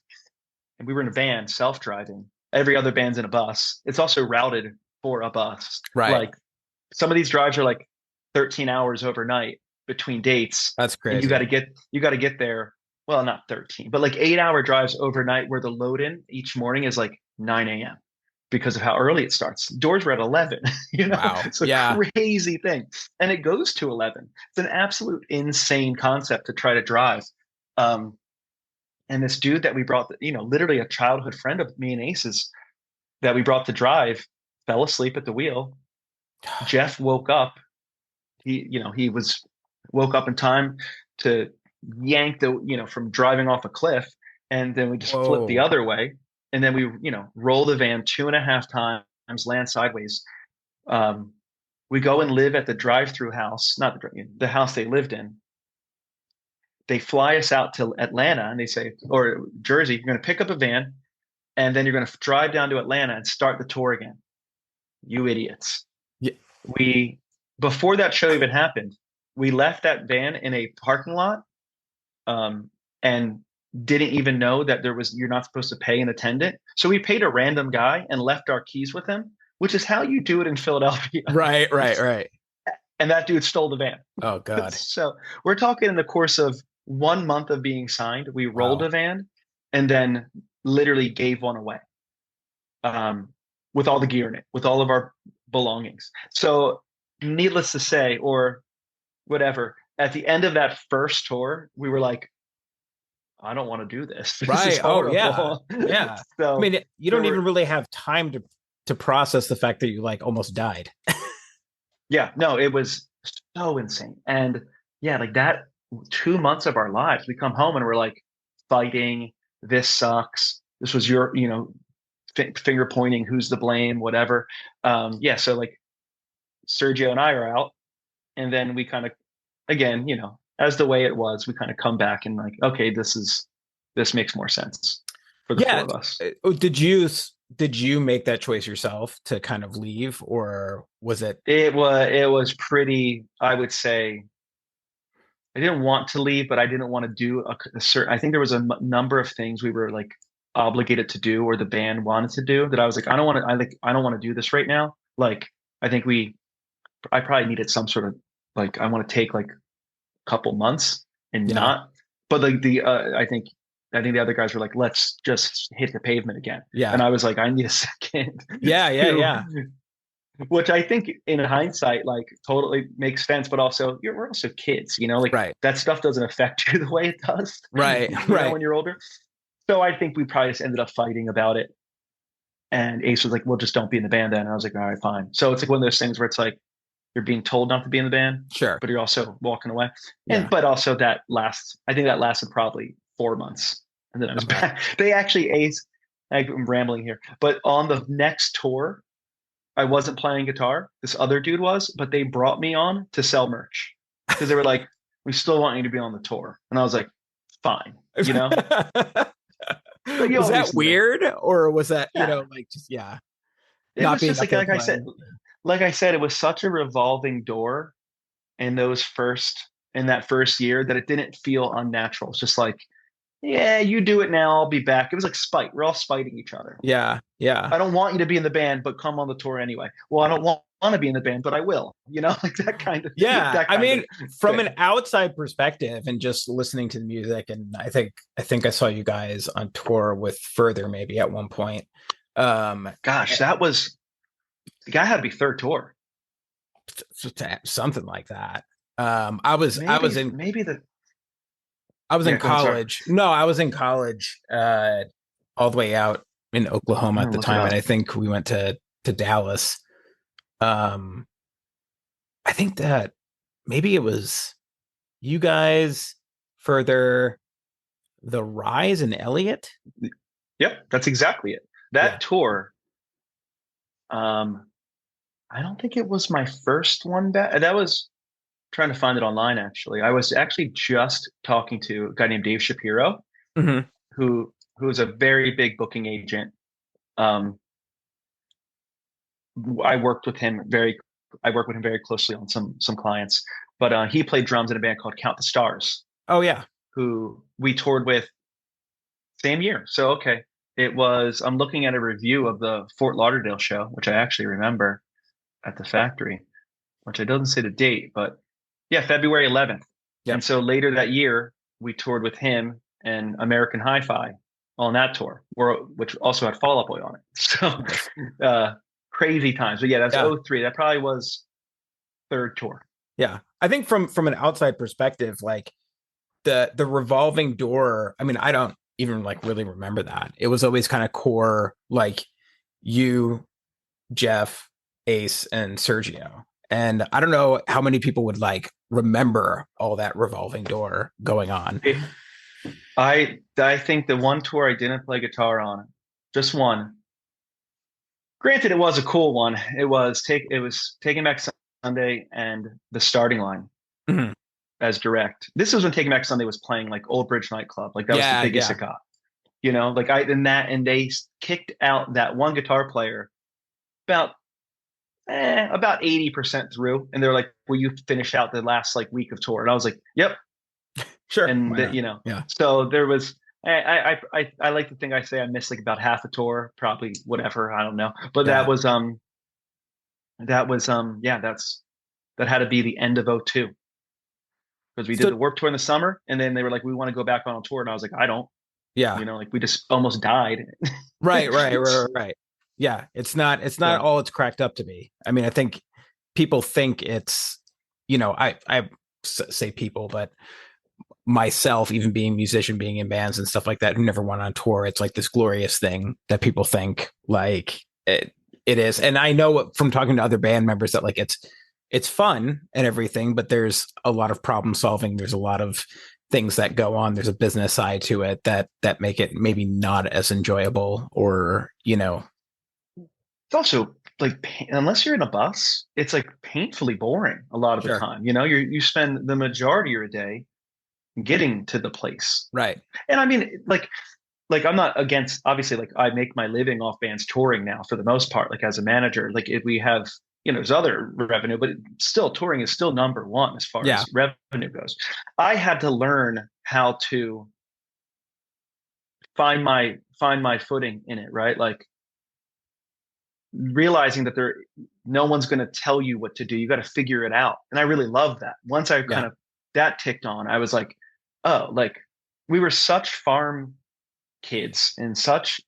Speaker 2: and we were in a van, self-driving. Every other band's in a bus. It's also routed for a bus.
Speaker 3: Right.
Speaker 2: Like some of these drives are like 13 hours overnight between dates,
Speaker 3: That's
Speaker 2: and
Speaker 3: crazy.
Speaker 2: you got to get there. Well, not 13, but like 8 hour drives overnight, where the load in each morning is like 9 a.m. because of how early it starts. Doors were at 11.
Speaker 3: Wow.
Speaker 2: It's a
Speaker 3: Yeah.
Speaker 2: crazy thing, and it goes to 11. It's an absolute insane concept to try to drive. Um, and this dude that we brought, literally a childhood friend of me and Ace's that we brought to drive, fell asleep at the wheel. Jeff woke up. He was woke up in time to yank from driving off a cliff, and then we just flipped the
Speaker 3: Whoa.
Speaker 2: other way, and then we roll the van 2.5 times, land sideways. Um, we go and live at the drive-through house, not the house they lived in. They fly us out to Atlanta, and they say, or Jersey, you're going to pick up a van, and then you're going to drive down to Atlanta and start the tour again. You idiots.
Speaker 3: Yeah.
Speaker 2: We Before that show even happened, we left that van in a parking lot, and didn't even know that you're not supposed to pay an attendant. So we paid a random guy and left our keys with him. which is how you do it in Philadelphia.
Speaker 3: Right.
Speaker 2: And that dude stole the van.
Speaker 3: Oh God.
Speaker 2: So we're talking in the course of 1 month of being signed, we rolled
Speaker 3: Wow.
Speaker 2: a van and then literally gave one away, with all the gear in it, with all of our belongings. So needless to say, or whatever, at the end of that first tour, we were like, I don't want to do this. This is
Speaker 3: Right. Oh yeah.
Speaker 2: horrible.
Speaker 3: Yeah. I
Speaker 2: So
Speaker 3: mean, you
Speaker 2: there
Speaker 3: don't even
Speaker 2: were,
Speaker 3: really have time to process the fact that you like almost died.
Speaker 2: yeah, no, it was so insane. And yeah, like that 2 months of our lives, we come home and we're like fighting. This sucks. This was your, finger pointing, who's the blame, whatever. Yeah. So like Sergio and I are out, and then we kind of, again, as the way it was, we kind of come back and like, okay, this makes more sense for the four
Speaker 3: Yeah.
Speaker 2: of us.
Speaker 3: Did you make that choice yourself to kind of leave, or was it?
Speaker 2: It was pretty, I would say, I didn't want to leave, but I didn't want to do a certain. I think there was a number of things we were like obligated to do, or the band wanted to do, that I was like, I don't want to. I don't want to do this right now. Like, I think I probably needed some sort of, like, I want to take like a couple months and
Speaker 3: Yeah.
Speaker 2: not. But like I think the other guys were like, let's just hit the pavement again.
Speaker 3: Yeah.
Speaker 2: And I was like, I need a second.
Speaker 3: Yeah.
Speaker 2: Which I think in hindsight, like, totally makes sense, but also we're also kids, like
Speaker 3: Right.
Speaker 2: that stuff doesn't affect you the way it does,
Speaker 3: Right.
Speaker 2: when you're older. So I think we probably just ended up fighting about it. And Ace was like, well, just don't be in the band then. And I was like, all right, fine. So it's like one of those things where it's like, you're being told not to be in the band,
Speaker 3: Sure.
Speaker 2: but you're also walking away.
Speaker 3: Yeah.
Speaker 2: But also I think that lasted probably 4 months. And then I was
Speaker 3: Okay.
Speaker 2: back. They actually, Ace, I'm rambling here, but on the next tour, I wasn't playing guitar. This other dude was, but they brought me on to sell merch because they were like, we still want you to be on the tour. And I was like, fine, Like,
Speaker 3: Was that weird, or was that,
Speaker 2: Yeah.
Speaker 3: like, just, yeah,
Speaker 2: It
Speaker 3: not
Speaker 2: was
Speaker 3: being
Speaker 2: just
Speaker 3: up
Speaker 2: like,
Speaker 3: there
Speaker 2: like I said, it was such a revolving door in that first year that it didn't feel unnatural. It's just like, yeah, you do it now, I'll be back. It was like spite. We're all spiting each other.
Speaker 3: Yeah.
Speaker 2: I don't want you to be in the band, but come on the tour anyway. Well, I don't want to be in the band, but I will, like that kind of,
Speaker 3: Yeah.
Speaker 2: that
Speaker 3: I
Speaker 2: kind
Speaker 3: mean,
Speaker 2: of
Speaker 3: from
Speaker 2: thing.
Speaker 3: an outside perspective and just listening to the music, and I think I saw you guys on tour with Further maybe at one point.
Speaker 2: Gosh, the guy had to be third tour.
Speaker 3: Something like that. I was in
Speaker 2: Yeah, go ahead, sorry.
Speaker 3: college. No, I was in college, all the way out in Oklahoma
Speaker 2: I'm
Speaker 3: at
Speaker 2: gonna
Speaker 3: the
Speaker 2: look it
Speaker 3: time, and
Speaker 2: up.
Speaker 3: I think we went to Dallas. Um, I think that maybe it was you guys, Further, The Rise, and Elliot.
Speaker 2: Yep, that's exactly it.
Speaker 3: Yeah.
Speaker 2: That tour, um, I don't think it was my first one back. That was trying to find it online, actually. I was actually just talking to a guy named Dave Shapiro,
Speaker 3: Mm-hmm.
Speaker 2: who is a very big booking agent. Um, I worked with him very closely on some clients, but he played drums in a band called Count the Stars,
Speaker 3: Oh yeah.
Speaker 2: who we toured with same year. So okay, it was. I'm looking at a review of the Fort Lauderdale show, which I actually remember at the factory, which I doesn't say the date, but yeah, February 11th.
Speaker 3: Yep.
Speaker 2: And so later that year, we toured with him and American Hi-Fi on that tour, which also had Fall Out Boy on it. So crazy times. But yeah, that's
Speaker 3: Yeah.
Speaker 2: '03. That probably was third tour.
Speaker 3: Yeah. I think from an outside perspective, like the revolving door, I mean, I don't even like really remember that. It was always kind of core, like you, Jeff, Ace, and Sergio. And I don't know how many people would like remember all that revolving door going on.
Speaker 2: I think the one tour I didn't play guitar on, just one. Granted, it was a cool one. It was Taking Back Sunday and The Starting Line
Speaker 3: Mhm.
Speaker 2: as direct. This was when Taking Back Sunday was playing like Old Bridge nightclub. Like that was the
Speaker 3: Yeah,
Speaker 2: biggest
Speaker 3: yeah.
Speaker 2: it got. Like and they kicked out that one guitar player about 80% through, and they're like, "Will you finish out the last like week of tour?" And I was like, "Yep."
Speaker 3: Sure.
Speaker 2: And
Speaker 3: Why not? Yeah.
Speaker 2: so there was. I like to think I say I missed like about half a tour, probably whatever, I don't know. But
Speaker 3: Yeah.
Speaker 2: that was that was that had to be the end of '02 because we did
Speaker 3: So
Speaker 2: the Warped Tour in the summer, and then they were like, we want to go back on a tour, and I was like, I don't,
Speaker 3: yeah,
Speaker 2: like we just almost died.
Speaker 3: right. Yeah, it's not
Speaker 2: So
Speaker 3: all it's cracked up to be. I mean, I think people think it's, say people, but myself, even being a musician, being in bands and stuff like that, who never went on tour, it's like this glorious thing that people think like it is. And I know from talking to other band members that like it's fun and everything, but there's a lot of problem solving. There's a lot of things that go on. There's a business side to it that make it maybe not as enjoyable, or
Speaker 2: it's also like unless you're in a bus, it's like painfully boring a lot of the
Speaker 3: sure,
Speaker 2: time. You spend the majority of your day getting to the place.
Speaker 3: right,
Speaker 2: And I mean, like I'm not against, obviously, like I make my living off bands touring now for the most part, like as a manager. Like if we have, there's other revenue, but still touring is still number one as far
Speaker 3: yeah,
Speaker 2: as revenue goes. I had to learn how to find my footing in it, right? Like realizing that no one's going to tell you what to do. You got to figure it out. And I really love that. Once I
Speaker 3: yeah,
Speaker 2: kind of that ticked on, I was like, oh, like we were such farm kids and such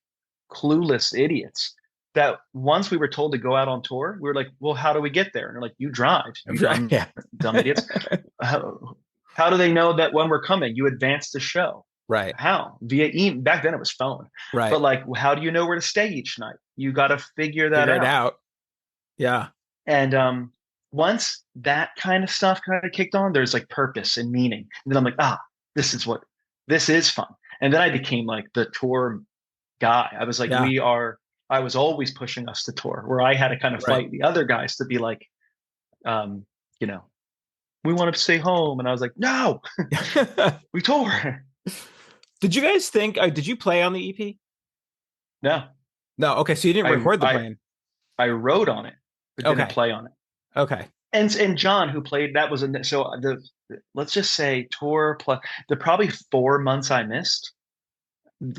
Speaker 2: clueless idiots that once we were told to go out on tour, we were like, well, how do we get there? And they're like, you drive, you
Speaker 3: yeah,
Speaker 2: dumb idiots. How do they know that when we're coming? You advance the show.
Speaker 3: right,
Speaker 2: How? Via email. Back then it was phone.
Speaker 3: right.
Speaker 2: But like, how do you know where to stay each night? You got to figure that
Speaker 3: Figure it
Speaker 2: out.
Speaker 3: out. Yeah,
Speaker 2: And once that kind of stuff kind of kicked on, there's like purpose and meaning. And then I'm like, this is fun. And then I became like the tour guy. I was like,
Speaker 3: yeah,
Speaker 2: I was always pushing us to tour, where I had to kind of
Speaker 3: right.
Speaker 2: fight the other guys to be like, um, you know, we want to stay home. And I was like, no, we tour.
Speaker 3: Did you guys think? Did you play on the EP?
Speaker 2: No,
Speaker 3: No. Okay, so you didn't
Speaker 2: I
Speaker 3: record the
Speaker 2: I
Speaker 3: plan.
Speaker 2: I wrote on it, but didn't
Speaker 3: Okay.
Speaker 2: play on it.
Speaker 3: Okay.
Speaker 2: And John, who played, that was so let's just say tour plus the probably 4 months I missed.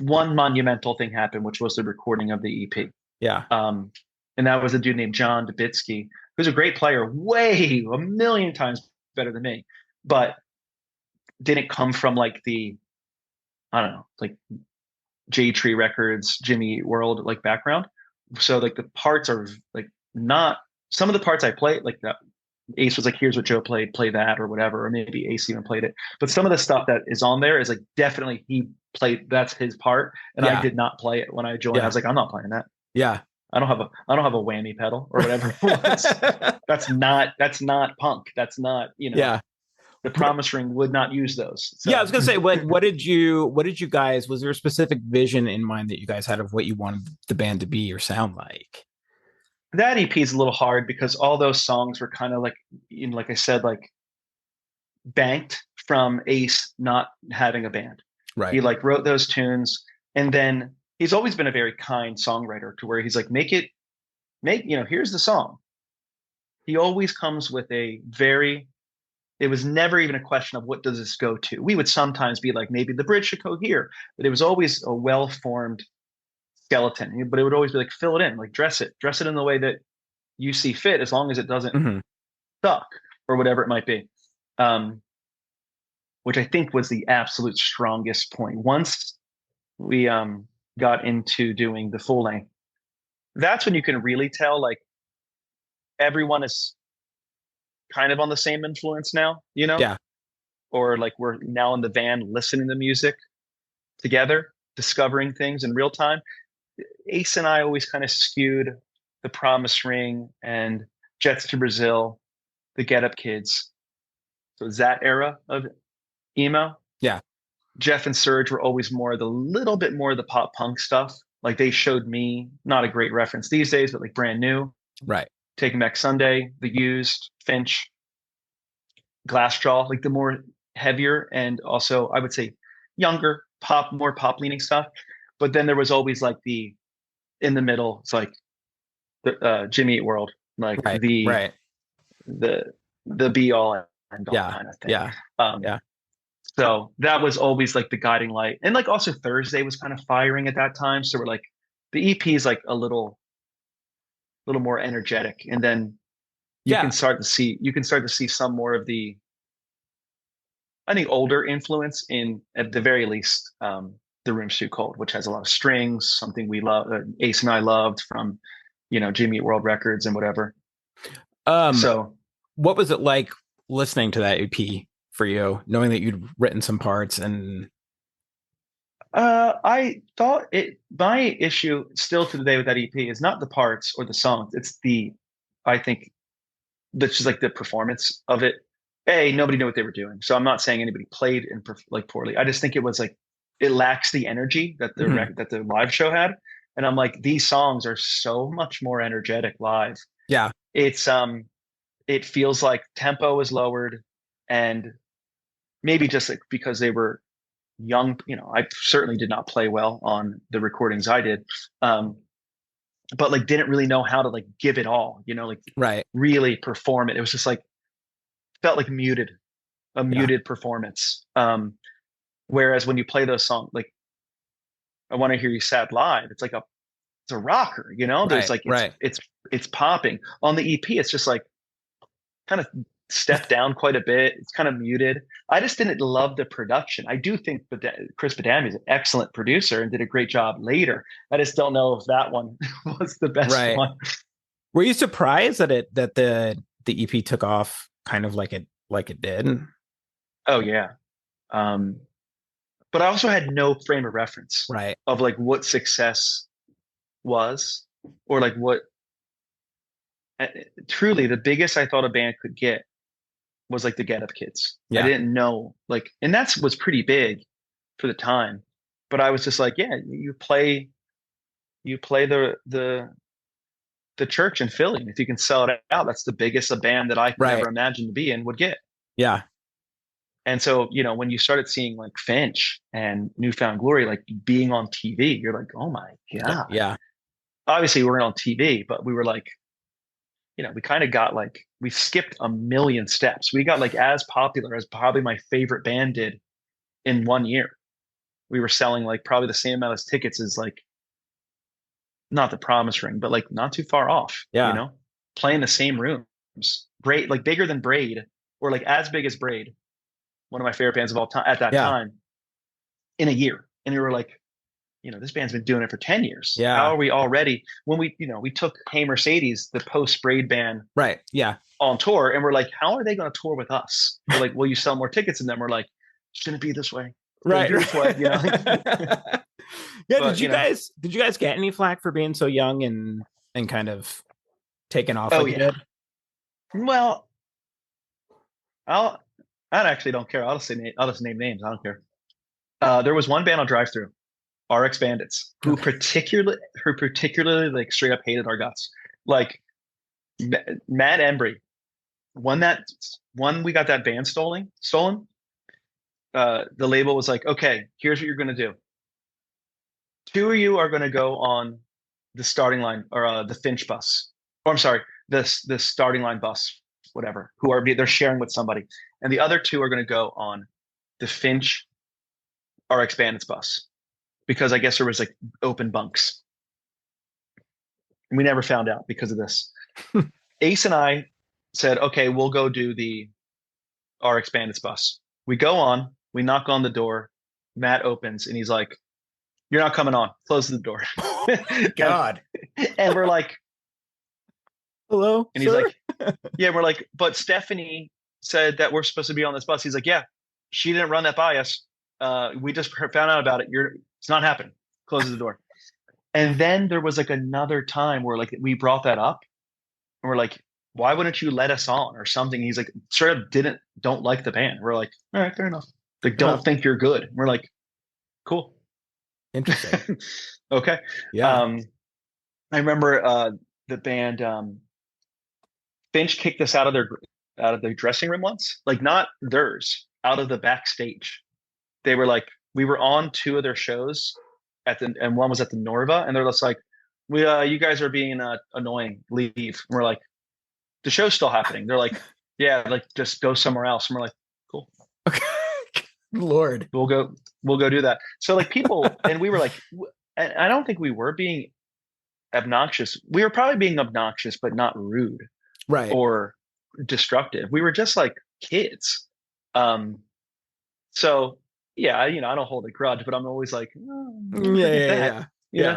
Speaker 2: One monumental thing happened, which was the recording of the EP.
Speaker 3: Yeah.
Speaker 2: And that was a dude named John Dubitsky, who's a great player, way a million times better than me, but didn't come from like I don't know, like J Tree Records, Jimmy Eat World like background. So like the parts are like not some of the parts I played like that. Ace was like, here's what Joe played, play that or whatever, or maybe Ace even played it. But some of the stuff that is on there is like definitely he played, that's his part, and I
Speaker 3: Yeah.
Speaker 2: did not play it when I joined. I
Speaker 3: Yeah.
Speaker 2: was like, I'm not playing that.
Speaker 3: Yeah.
Speaker 2: I don't have a whammy pedal or whatever it was. That's not punk. That's not,
Speaker 3: Yeah.
Speaker 2: the Promise Ring would not use those.
Speaker 3: Yeah, I
Speaker 2: So
Speaker 3: was gonna say, what did you guys, was there a specific vision in mind that you guys had of what you wanted the band to be or sound like?
Speaker 2: that EP is a little hard because all those songs were kind of like, like I said, like banked from Ace not having a band.
Speaker 3: Right.
Speaker 2: He like wrote those tunes, and then he's always been a very kind songwriter to where he's like, here's the song. He always comes with it was never even a question of what does this go to. We would sometimes be like, maybe the bridge should go here, but it was always a well-formed skeleton. But it would always be like, fill it in, like dress it in the way that you see fit, as long as it doesn't
Speaker 3: Mhm.
Speaker 2: suck or whatever it might be. Which I think was the absolute strongest point. Once we got into doing the full length, that's when you can really tell like everyone is kind of on the same influence now,
Speaker 3: Yeah.
Speaker 2: or like we're now in the van listening to music together, discovering things in real time. Ace and I always kind of skewed the Promise Ring and Jets to Brazil, the Getup Kids. So that era of emo.
Speaker 3: Yeah.
Speaker 2: Jeff and Serge were always the little bit more of the pop punk stuff. Like they showed me, not a great reference these days, but like Brand New,
Speaker 3: Right.
Speaker 2: Taking Back Sunday, The Used, Finch, Glassjaw, like the more heavier and also I would say younger more pop leaning stuff. But then there was always like in the middle, it's like the Jimmy Eat World, like
Speaker 3: Right.
Speaker 2: the
Speaker 3: Right.
Speaker 2: the be all and all
Speaker 3: Yeah.
Speaker 2: kind of thing.
Speaker 3: Yeah. Yeah.
Speaker 2: So that was always like the guiding light. And like also Thursday was kind of firing at that time. So we're like the EP is like a little more energetic. And then you can start to see some more of the, I think, older influence in, at the very least, The Room's Too Cold, which has a lot of strings, something we love, Ace and I loved from, Jimmy Eat World Records and whatever. So
Speaker 3: what was it like listening to that EP for you, knowing that you'd written some parts? And
Speaker 2: I thought my issue still to the day with that EP is not the parts or the songs. It's I think that's just like the performance of it. Nobody knew what they were doing. So I'm not saying anybody played like poorly. I just think it was like, it lacks the energy that that the live show had. And I'm like, these songs are so much more energetic live.
Speaker 3: Yeah.
Speaker 2: It feels like tempo is lowered, and maybe just like because they were young, I certainly did not play well on the recordings I did. But like didn't really know how to like give it all, like really perform it. It was just like, felt like muted performance. Whereas when you play those songs, like I Want to Hear You Sad Live, it's a rocker, there's like, it's popping. On the EP, it's just like kind of stepped down quite a bit. It's kind of muted. I just didn't love the production. I do think Chris Badami is an excellent producer and did a great job later. I just don't know if that one was the best one.
Speaker 3: Were you surprised that the EP took off kind of like it did?
Speaker 2: Oh yeah. But I also had no frame of reference of like what success was, or like what truly the biggest I thought a band could get was like the Getup Kids. I didn't know, like, and was pretty big for the time, but I was just like, yeah, you play the church in Philly, and if you can sell it out, that's the biggest a band that I could ever imagine to be in would get.
Speaker 3: Yeah.
Speaker 2: And so, when you started seeing like Finch and Newfound Glory, like being on TV, you're like, oh my God.
Speaker 3: Yeah.
Speaker 2: Obviously we weren't on TV, but we were like, we kind of got like, we skipped a million steps. We got like as popular as probably my favorite band did in 1 year. We were selling like probably the same amount of tickets as like, not the Promise Ring, but like not too far off, playing the same rooms. Braid, like bigger than Braid, or like as big as Braid, one of my favorite bands of all time at that time, in a year. And we were like, this band's been doing it for 10 years.
Speaker 3: Yeah.
Speaker 2: How are we already, when we took Hey Mercedes, the post Braid band, on tour, and we're like, how are they going to tour with us? We're like, will you sell more tickets than them? We're like, shouldn't it be this way? This way,
Speaker 3: Yeah. But, did you guys get any flack for being so young and kind of taken off?
Speaker 2: Oh, yeah. Well, I actually don't care. I'll just name names. I don't care. There was one band on Drive Thru, RX Bandits, who particularly like straight up hated our guts. Like Matt Embry, when we got that band stolen, the label was like, okay, here's what you're going to do. 2 of you are going to go on the starting line, or the Finch bus. Or I'm sorry, the starting line bus, whatever, they're sharing with somebody. And the other 2 are going to go on the Finch RX Bandits bus, because I guess there was like open bunks. And we never found out because of this. Ace and I said, okay, we'll go do the RX Bandits bus. We go on, we knock on the door. Matt opens and he's like, you're not coming on. Close the door.
Speaker 3: God.
Speaker 2: And we're like,
Speaker 3: hello.
Speaker 2: And he's like, yeah, we're like, but Stephanie said that we're supposed to be on this bus. He's like, yeah, she didn't run that by us. We just found out about it. It's not happening. Closes the door. And then there was like another time where like we brought that up, and we're like, why wouldn't you let us on or something? He's like, straight up don't like the band. We're like, all right, fair enough. Like, don't think you're good. We're like, cool.
Speaker 3: Interesting.
Speaker 2: Okay.
Speaker 3: Yeah.
Speaker 2: I remember the band Finch kicked us out of their dressing room once, like not theirs, out of the backstage. They were like, we were on 2 of their shows and one was at the Norva, and they're just like, you guys are being annoying, leave. And we're like, the show's still happening. They're like, yeah, like just go somewhere else. And we're like, cool.
Speaker 3: Okay. Lord,
Speaker 2: we'll go do that. So like people, and we were like, and I don't think we were being obnoxious. We were probably being obnoxious, but not rude.
Speaker 3: Right.
Speaker 2: or destructive. We were just like kids. Um, so yeah, I don't hold a grudge, but I'm always like, oh, don't
Speaker 3: Yeah,
Speaker 2: forget
Speaker 3: yeah,
Speaker 2: that,
Speaker 3: yeah.
Speaker 2: you know?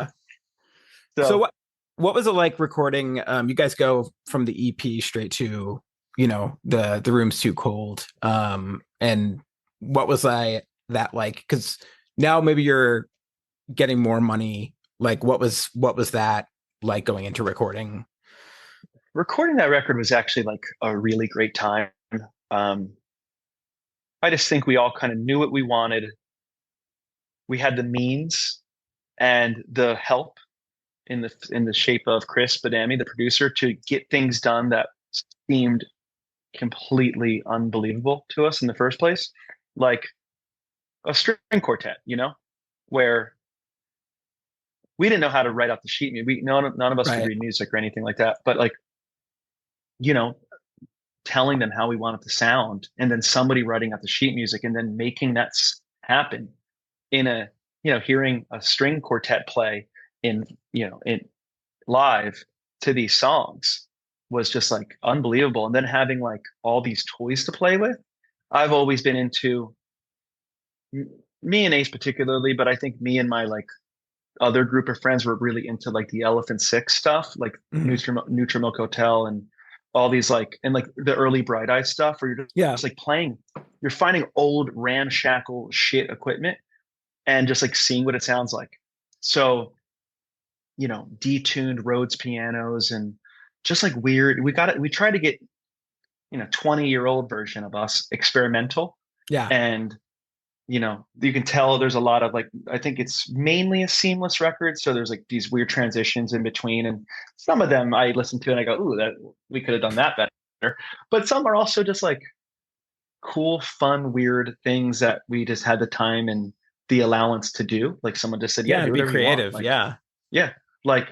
Speaker 3: Yeah. So
Speaker 2: So
Speaker 3: what was it like recording? You guys go from the EP straight to, the room's too cold. And what was that like? Because now maybe you're getting more money. Like what was that like going into recording?
Speaker 2: recording that record was actually like a really great time. Um, I just think we all kind of knew what we wanted. We had the means and the help in the shape of Chris Badami, the producer, to get things done that seemed completely unbelievable to us in the first place, like a string quartet, where we didn't know how to write out the sheet music. None of us could
Speaker 3: Right.
Speaker 2: read music or anything like that. But like, you know, telling them how we want it to sound, and then somebody writing out the sheet music, and then making that happen in hearing a string quartet play in live to these songs was just like unbelievable. And then having like all these toys to play with. I've always been into me and Ace particularly, but I think me and my like other group of friends were really into like the Elephant Six stuff, like
Speaker 3: Mhm.
Speaker 2: Nutrimilk Hotel and all these like and like the early Bright Eyes stuff where you're
Speaker 3: Yeah.
Speaker 2: just like playing, you're finding old ramshackle shit equipment and just like seeing what it sounds like. So, detuned Rhodes pianos and just like weird. We tried to get, 20-year-old version of us experimental.
Speaker 3: Yeah.
Speaker 2: And you can tell there's a lot of like, I think it's mainly a seamless record. So there's like these weird transitions in between. And some of them I listen to and I go, ooh, that we could have done that better. But some are also just like cool, fun, weird things that we just had the time and the allowance to do. Like someone just said, yeah,
Speaker 3: Yeah.
Speaker 2: do
Speaker 3: To be
Speaker 2: whatever you want.
Speaker 3: creative.
Speaker 2: Like,
Speaker 3: Yeah.
Speaker 2: yeah. Like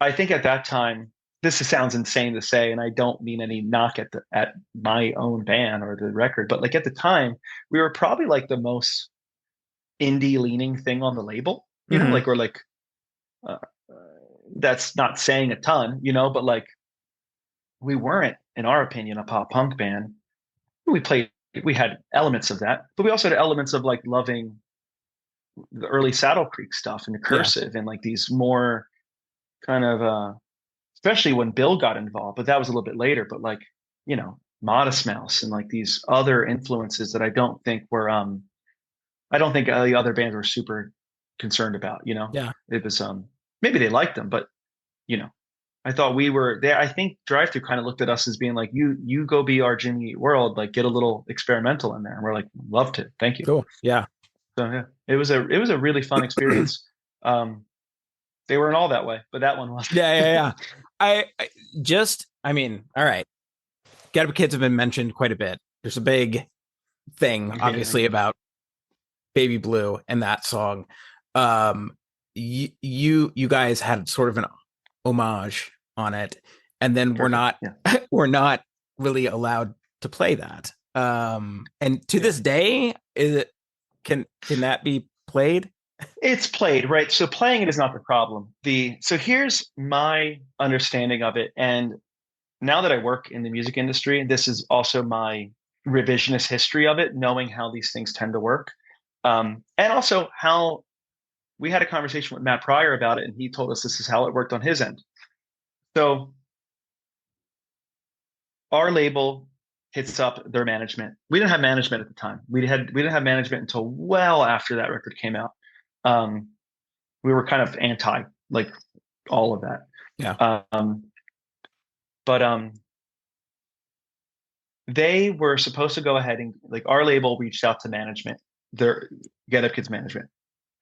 Speaker 2: I think at that time, this sounds insane to say, and I don't mean any knock at my own band or the record, but like at the time, we were probably like the most indie leaning thing on the label,
Speaker 3: Hmm.
Speaker 2: like we're like uh, that's not saying a ton, but like we weren't, in our opinion, a pop punk band. We played, we had elements of that, but we also had elements of like loving the early Saddle Creek stuff and the
Speaker 3: Yeah.
Speaker 2: Cursive and like these more kind of especially when Bill got involved, but that was a little bit later. But like, Modest Mouse and like these other influences that I don't think the other bands were super concerned about.
Speaker 3: Yeah.
Speaker 2: It was maybe they liked them, but you know, I thought we were there. I think Drive Thru kind of looked at us as being like, you go be our Jimmy Eat World, like get a little experimental in there. And we're like, love to, thank you.
Speaker 3: Cool. Yeah.
Speaker 2: So yeah, it was a really fun experience. They weren't all that way, but that one was.
Speaker 3: Yeah. Yeah. Yeah. I mean, all right. Get Up Kids have been mentioned quite a bit. There's a big thing, obviously, about Baby Blue and that song. You guys had sort of an homage on it, and then we're
Speaker 2: Perfect.
Speaker 3: not
Speaker 2: Yeah.
Speaker 3: we're not really allowed to play that. And to this day, is it can that be played?
Speaker 2: It's played, right? So playing it is not the problem. So here's my understanding of it. And now that I work in the music industry, this is also my revisionist history of it, knowing how these things tend to work. And also how we had a conversation with Matt Pryor about it, and he told us this is how it worked on his end. So our label hits up their management. We didn't have management at the time. We didn't have management until well after that record came out. Um, we were kind of anti like all of that.
Speaker 3: Yeah.
Speaker 2: But they were supposed to go ahead and like our label reached out to management, their Get Up Kids management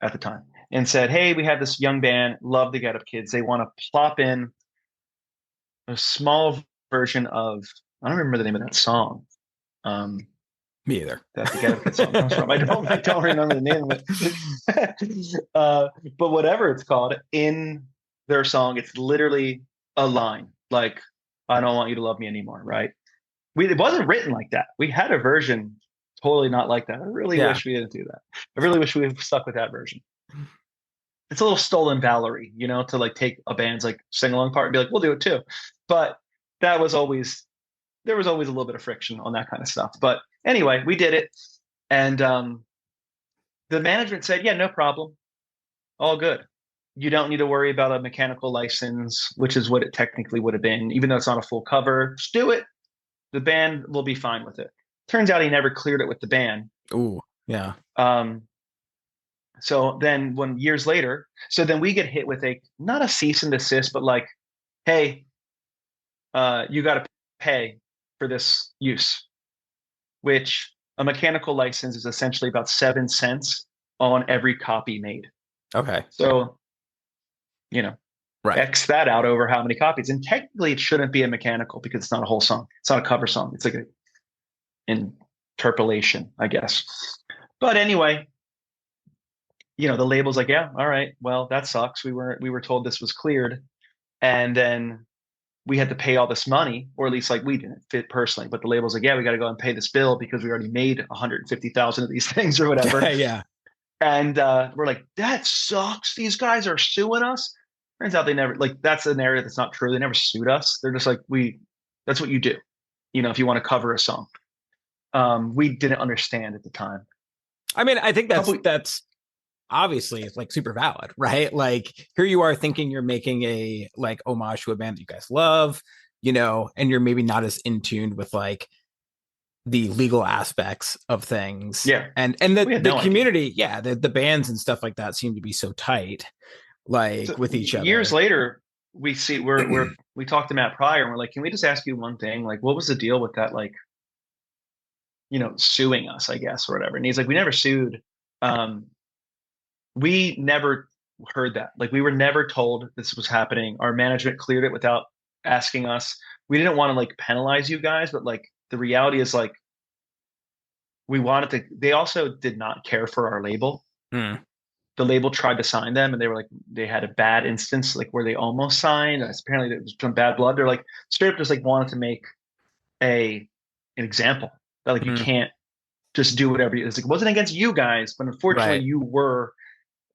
Speaker 2: at the time, and said, "Hey, we have this young band, love the Get Up Kids. They want to plop in a small version of I don't remember the name of that song. Um,
Speaker 3: Me either.
Speaker 2: that the Get Up Kids song comes from. I don't remember the name of it. But whatever it's called in their song, it's literally a line like, "I don't want you to love me anymore," right? It wasn't written like that. We had a version totally not like that. I really
Speaker 3: Yeah.
Speaker 2: wish we didn't do that. I really wish we had stuck with that version. It's a little stolen Valerie, to like take a band's like sing along part and be like, we'll do it too. But that was always there was always a little bit of friction on that kind of stuff. But anyway, we did it, and the management said, "Yeah, no problem, all good. You don't need to worry about a mechanical license," which is what it technically would have been, even though it's not a full cover. Just do it. The band will be fine with it. Turns out he never cleared it with the band.
Speaker 3: Ooh, yeah.
Speaker 2: So then when years later, so then we get hit with a not a cease and desist, but like, hey, you got to pay for this use, which a mechanical license is essentially about 7 cents on every copy made.
Speaker 3: Okay.
Speaker 2: So, you know,
Speaker 3: right.
Speaker 2: X that out over how many copies. And technically it shouldn't be a mechanical because it's not a whole song. It's not a cover song. It's like an interpolation, I guess. But anyway, you know, the label's like, yeah, all right, well, that sucks. We were told this was cleared. And then we had to pay all this money, or at least like we didn't fit personally, but the label's like, yeah, we got to go and pay this bill because we already made 150,000 of these things or whatever.
Speaker 3: Yeah.
Speaker 2: And we're like, that sucks. These guys are suing us. Turns out they never, like, that's an area that's not true. They never sued us. They're just like, that's what you do. You know, if you want to cover a song. We didn't understand at the time.
Speaker 3: I mean, I think that's obviously like super valid, right? Like here you are thinking you're making a like homage to a band that you guys love, you know, and you're maybe not as in tune with like the legal aspects of things.
Speaker 2: Yeah.
Speaker 3: And the community, yeah, the bands and stuff like that seem to be so tight, like so with each other.
Speaker 2: Years later, we see we talked to Matt Pryor and we're like, can we just ask you one thing? Like, what was the deal with that, like, you know, suing us, I guess, or whatever. And he's like, we never sued. We never heard that. Like, we were never told this was happening. Our management cleared it without asking us. We didn't want to like penalize you guys, but like the reality is like we wanted to. They also did not care for our label. The label tried to sign them, and they were like, they had a bad instance, like where they almost signed. Apparently, there was some bad blood. They're like straight up just like wanted to make an example that like you can't just do whatever. It's like it wasn't against you guys, but unfortunately, you were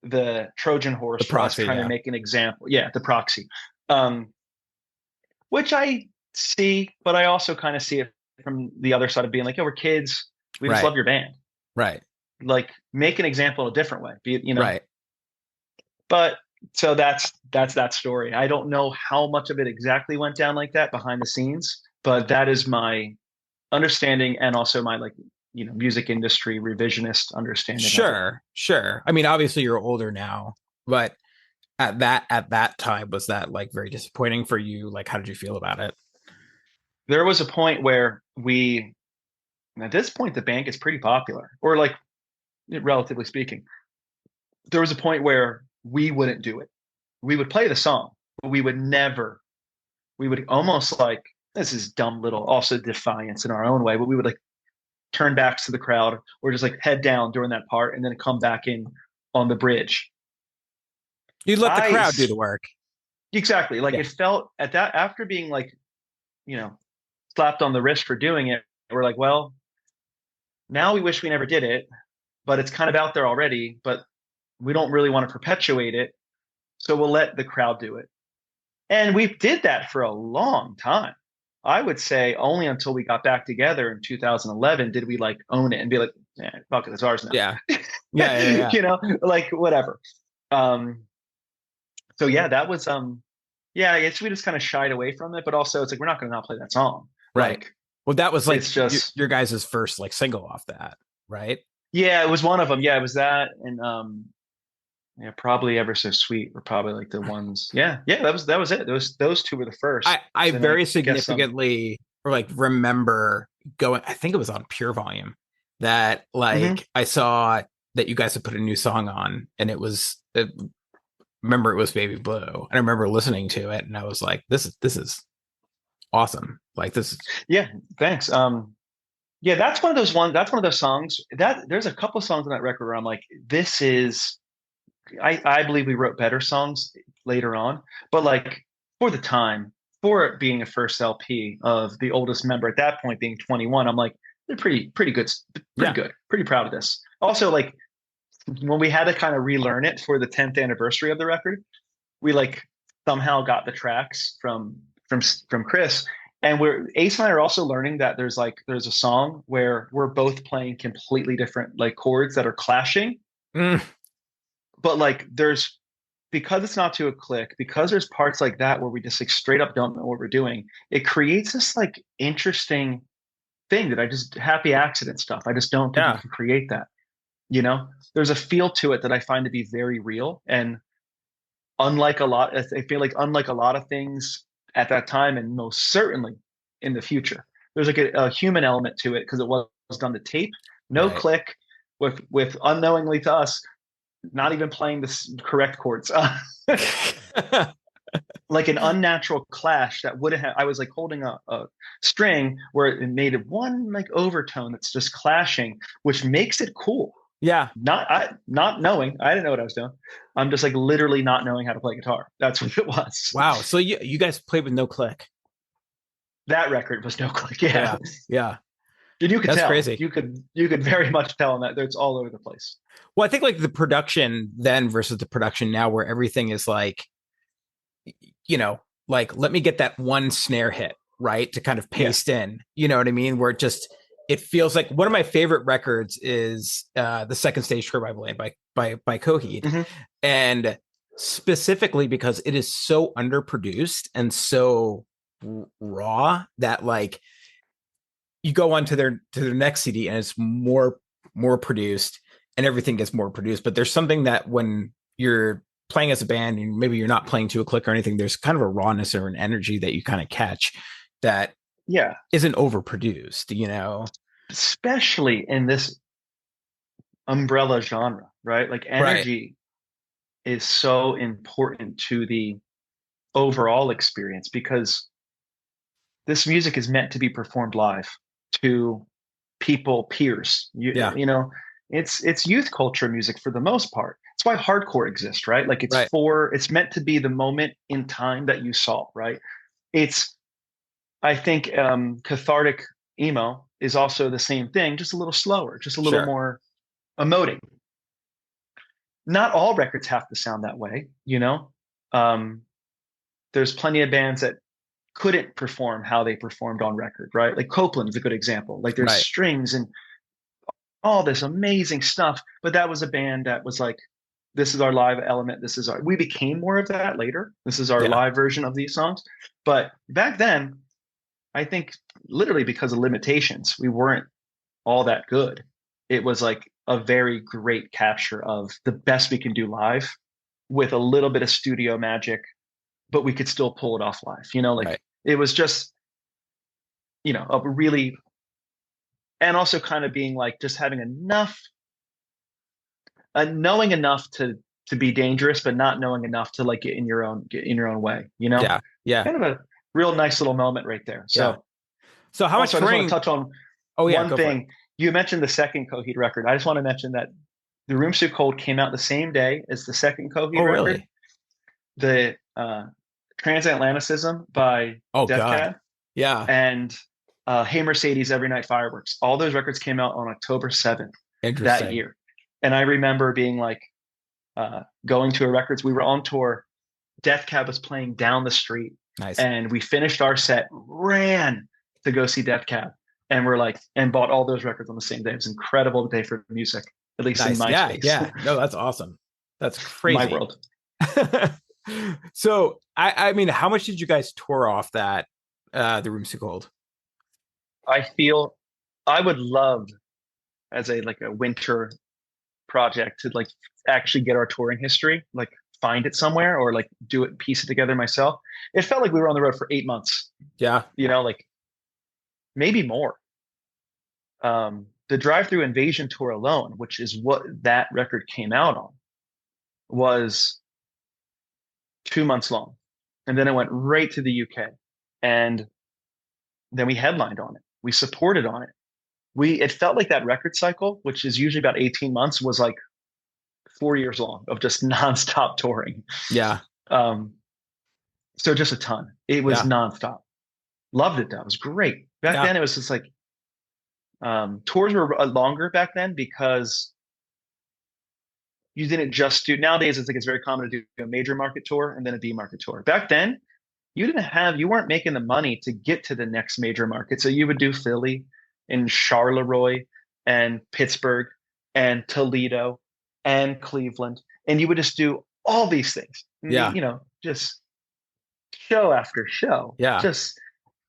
Speaker 2: the Trojan horse
Speaker 3: for us
Speaker 2: trying to make an example. Yeah, the proxy. Which I see, but I also kind of see it from the other side of being like, "Oh, we're kids. We just love your band."
Speaker 3: Right.
Speaker 2: Like, make an example in a different way. Be it, you know.
Speaker 3: Right.
Speaker 2: But so that's that story. I don't know how much of it exactly went down like that behind the scenes, but that is my understanding and also my like, you know, music industry revisionist understanding.
Speaker 3: Sure. I mean, obviously you're older now, but at that time, was that like very disappointing for you? Like, how did you feel about it?
Speaker 2: There was a point where at this point, the band is pretty popular, or like, relatively speaking. There was a point where we wouldn't do it. We would play the song, but we would almost like, this is dumb little also defiance in our own way, but we would like turn backs to the crowd or just like head down during that part and then come back in on the bridge.
Speaker 3: You'd let the crowd do the work.
Speaker 2: Exactly. Like, it felt at that, after being like, you know, slapped on the wrist for doing it, we're like, well, now we wish we never did it, but it's kind of out there already, but we don't really want to perpetuate it. So we'll let the crowd do it. And we did that for a long time. I would say only until we got back together in 2011 did we like own it and be like, fuck it, it's ours now.
Speaker 3: Yeah.
Speaker 2: You know, like whatever. So yeah, that was yeah, I guess we just kind of shied away from it, but also it's like, we're not going to not play that song.
Speaker 3: Right.
Speaker 2: Like,
Speaker 3: well, that was like
Speaker 2: it's just
Speaker 3: your guys' first like single off that, right?
Speaker 2: Yeah, it was one of them. Yeah, it was that, and yeah, probably Ever So Sweet were probably like the ones. Yeah, that was it. Those two were the first.
Speaker 3: I very significantly or like remember going. I think it was on Pure Volume that like I saw that you guys had put a new song on, and it was. Remember, it was Baby Blue, and I remember listening to it, and I was like, "This is awesome!" Like this.
Speaker 2: Yeah, thanks. Yeah, that's one of those ones. That's one of those songs that there's a couple of songs on that record where I'm like, this is. I believe we wrote better songs later on, but like for the time, for it being a first LP of the oldest member at that point being 21, I'm like, they're pretty good, good, pretty proud of this. Also, like when we had to kind of relearn it for the 10th anniversary of the record, we like somehow got the tracks from Chris, And we're Ace and I are also learning that there's a song where we're both playing completely different like chords that are clashing,
Speaker 3: Mm,
Speaker 2: but like there's because it's not to a click, because there's parts like that where we just like straight up don't know what we're doing, it creates this like interesting thing that I just happy accident stuff. I just don't think you
Speaker 3: yeah.
Speaker 2: can create that. You know, there's a feel to it that I find to be very real. And unlike a lot, I feel like unlike a lot of things at that time, and most certainly in the future, there's like a human element to it because it was done to tape, no
Speaker 3: Right.
Speaker 2: click, with unknowingly to us, not even playing the correct chords. Like an unnatural clash that would have I was like holding a string where it made one like overtone that's just clashing, which makes it cool.
Speaker 3: Yeah.
Speaker 2: Not knowing, I didn't know what I was doing. I'm just like literally not knowing how to play guitar. That's what it was.
Speaker 3: Wow. So you guys played with no click.
Speaker 2: That record was no click. Yeah.
Speaker 3: Yeah. Yeah.
Speaker 2: And you could
Speaker 3: That's
Speaker 2: tell.
Speaker 3: crazy.
Speaker 2: You could very much tell in that it's all over the place.
Speaker 3: Well, I think like the production then versus the production now, where everything is like, you know, like let me get that one snare hit, right? To kind of
Speaker 2: Yeah.
Speaker 3: paste in. You know what I mean? Where it feels like one of my favorite records is the second stage tour by Blade by Coheed.
Speaker 2: Mm-hmm.
Speaker 3: And specifically because it is so underproduced and so raw that like you go on to their next CD and it's more produced and everything gets more produced. But there's something that when you're playing as a band and maybe you're not playing to a click or anything, there's kind of a rawness or an energy that you kind of catch that
Speaker 2: Yeah.
Speaker 3: isn't overproduced, you know?
Speaker 2: Especially in this umbrella genre, right? Like
Speaker 3: Right.
Speaker 2: energy is so important to the overall experience because this music is meant to be performed live to people, peers.
Speaker 3: Yeah.
Speaker 2: You know, it's youth culture music for the most part. It's why hardcore exists, right? Like
Speaker 3: Right.
Speaker 2: it's meant to be the moment in time that you saw, right? It's I think cathartic emo is also the same thing, just a little slower, just a little
Speaker 3: Sure.
Speaker 2: more emoting. Not all records have to sound that way, you know. Um, there's plenty of bands that couldn't perform how they performed on record, right? Like Copeland's a good example. Like there's
Speaker 3: Right.
Speaker 2: strings and all this amazing stuff, but that was a band that was like, this is our live element. We became more of that later. This is our
Speaker 3: Yeah.
Speaker 2: live version of these songs. But back then, I think literally because of limitations, we weren't all that good. It was like a very great capture of the best we can do live with a little bit of studio magic, but we could still pull it off live. You know, like
Speaker 3: Right.
Speaker 2: it was just, a really, and also kind of being like just having enough, knowing enough to be dangerous, but not knowing enough to like get in your own way. You know,
Speaker 3: Yeah. Yeah.
Speaker 2: kind of a real nice little moment right there.
Speaker 3: Yeah.
Speaker 2: So
Speaker 3: So how much
Speaker 2: also, I just want to
Speaker 3: touring?
Speaker 2: touch on
Speaker 3: Oh yeah,
Speaker 2: one
Speaker 3: go for it.
Speaker 2: thing. You mentioned the second Coheed record. I just want to mention that The Room So Cold came out the same day as the second
Speaker 3: Oh
Speaker 2: Coheed record,
Speaker 3: really?
Speaker 2: the Transatlanticism by
Speaker 3: Oh
Speaker 2: Death
Speaker 3: God.
Speaker 2: Cab,
Speaker 3: Yeah.
Speaker 2: and Hey Mercedes, Every Night Fireworks. All those records came out on October 7th that
Speaker 3: Interesting.
Speaker 2: year. And I remember being like, going to a records. We were on tour. Death Cab was playing down the street,
Speaker 3: Nice.
Speaker 2: and we finished our set, ran to go see Death Cab, and we're like, and bought all those records on the same day. It was an incredible day for music, at least in
Speaker 3: Nice.
Speaker 2: my
Speaker 3: Yeah.
Speaker 2: space,
Speaker 3: Yeah. No, that's awesome. That's
Speaker 2: my
Speaker 3: crazy.
Speaker 2: world.
Speaker 3: So I mean, how much did you guys tour off that the room so cold?
Speaker 2: I feel I would love as a winter project to like actually get our touring history, like find it somewhere or like do it, piece it together myself. It felt like we were on the road for 8 months,
Speaker 3: Yeah.
Speaker 2: like maybe more. The Drive Through Invasion tour alone, which is what that record came out on, was 2 months long. And then it went right to the UK. And then we headlined on it. We supported on it. It felt like that record cycle, which is usually about 18 months, was like 4 years long of just nonstop touring.
Speaker 3: Yeah.
Speaker 2: Um, so just a ton. It was
Speaker 3: Yeah.
Speaker 2: nonstop. Loved it though. It was great. Back
Speaker 3: Yeah.
Speaker 2: then it was just like tours were longer back then because you didn't just do nowadays it's like it's very common to do a major market tour and then a B market tour. Back then you weren't making the money to get to the next major market. So you would do Philly and Charleroi and Pittsburgh and Toledo and Cleveland, and you would just do all these things.
Speaker 3: Yeah.
Speaker 2: Just show after show.
Speaker 3: Yeah.
Speaker 2: Just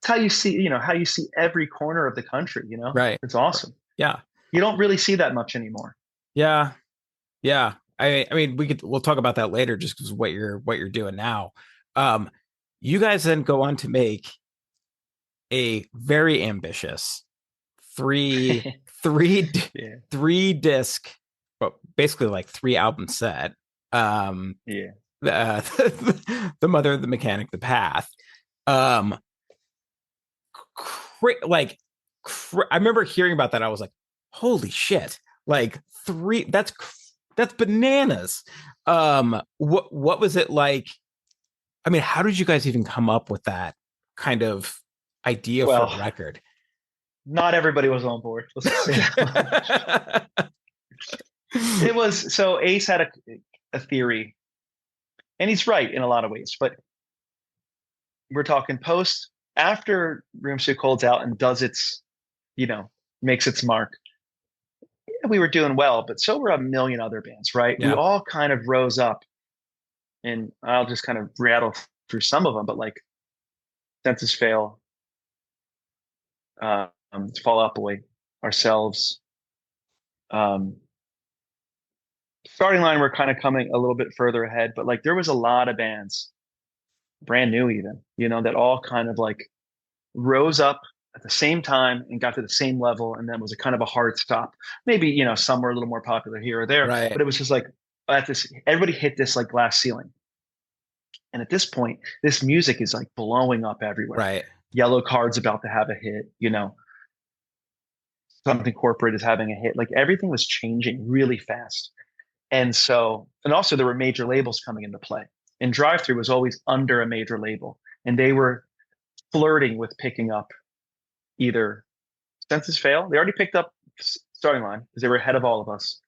Speaker 2: it's how you see, how you see every corner of the country,
Speaker 3: Right.
Speaker 2: It's awesome.
Speaker 3: Yeah.
Speaker 2: You don't really see that much anymore.
Speaker 3: Yeah. Yeah. I mean, we'll talk about that later just because what you're doing now. You guys then go on to make a very ambitious three
Speaker 2: Yeah.
Speaker 3: three disc, but basically like 3 album set.
Speaker 2: Yeah.
Speaker 3: The Mother, the Mechanic, the Path. I remember hearing about that. I was like, holy shit! Like that's bananas. What was it like? I mean, how did you guys even come up with that kind of idea for a record?
Speaker 2: Not everybody was on board. Let's just say that much. It was so Ace had a theory, and he's right in a lot of ways, but we're talking post after Room So Cold's out and does its, makes its mark. Yeah, we were doing well, but so were a million other bands, right?
Speaker 3: Yeah.
Speaker 2: We all kind of rose up, and I'll just kind of rattle through some of them, but like Census Fail, Fall Out Boy, ourselves. Starting line, we're kind of coming a little bit further ahead, but like there was a lot of bands, brand new even, that all kind of like rose up at the same time and got to the same level, and then was a kind of a hard stop. Maybe some were a little more popular here or there,
Speaker 3: right.
Speaker 2: but it was just like everybody hit this like glass ceiling, and at this point, this music is like blowing up everywhere.
Speaker 3: Right.
Speaker 2: Yellow Card's about to have a hit, Something Corporate is having a hit. Like everything was changing really fast. And also there were major labels coming into play. And Drive Thru was always under a major label. And they were flirting with picking up either Census Fail. They already picked up Starting Line because they were ahead of all of us.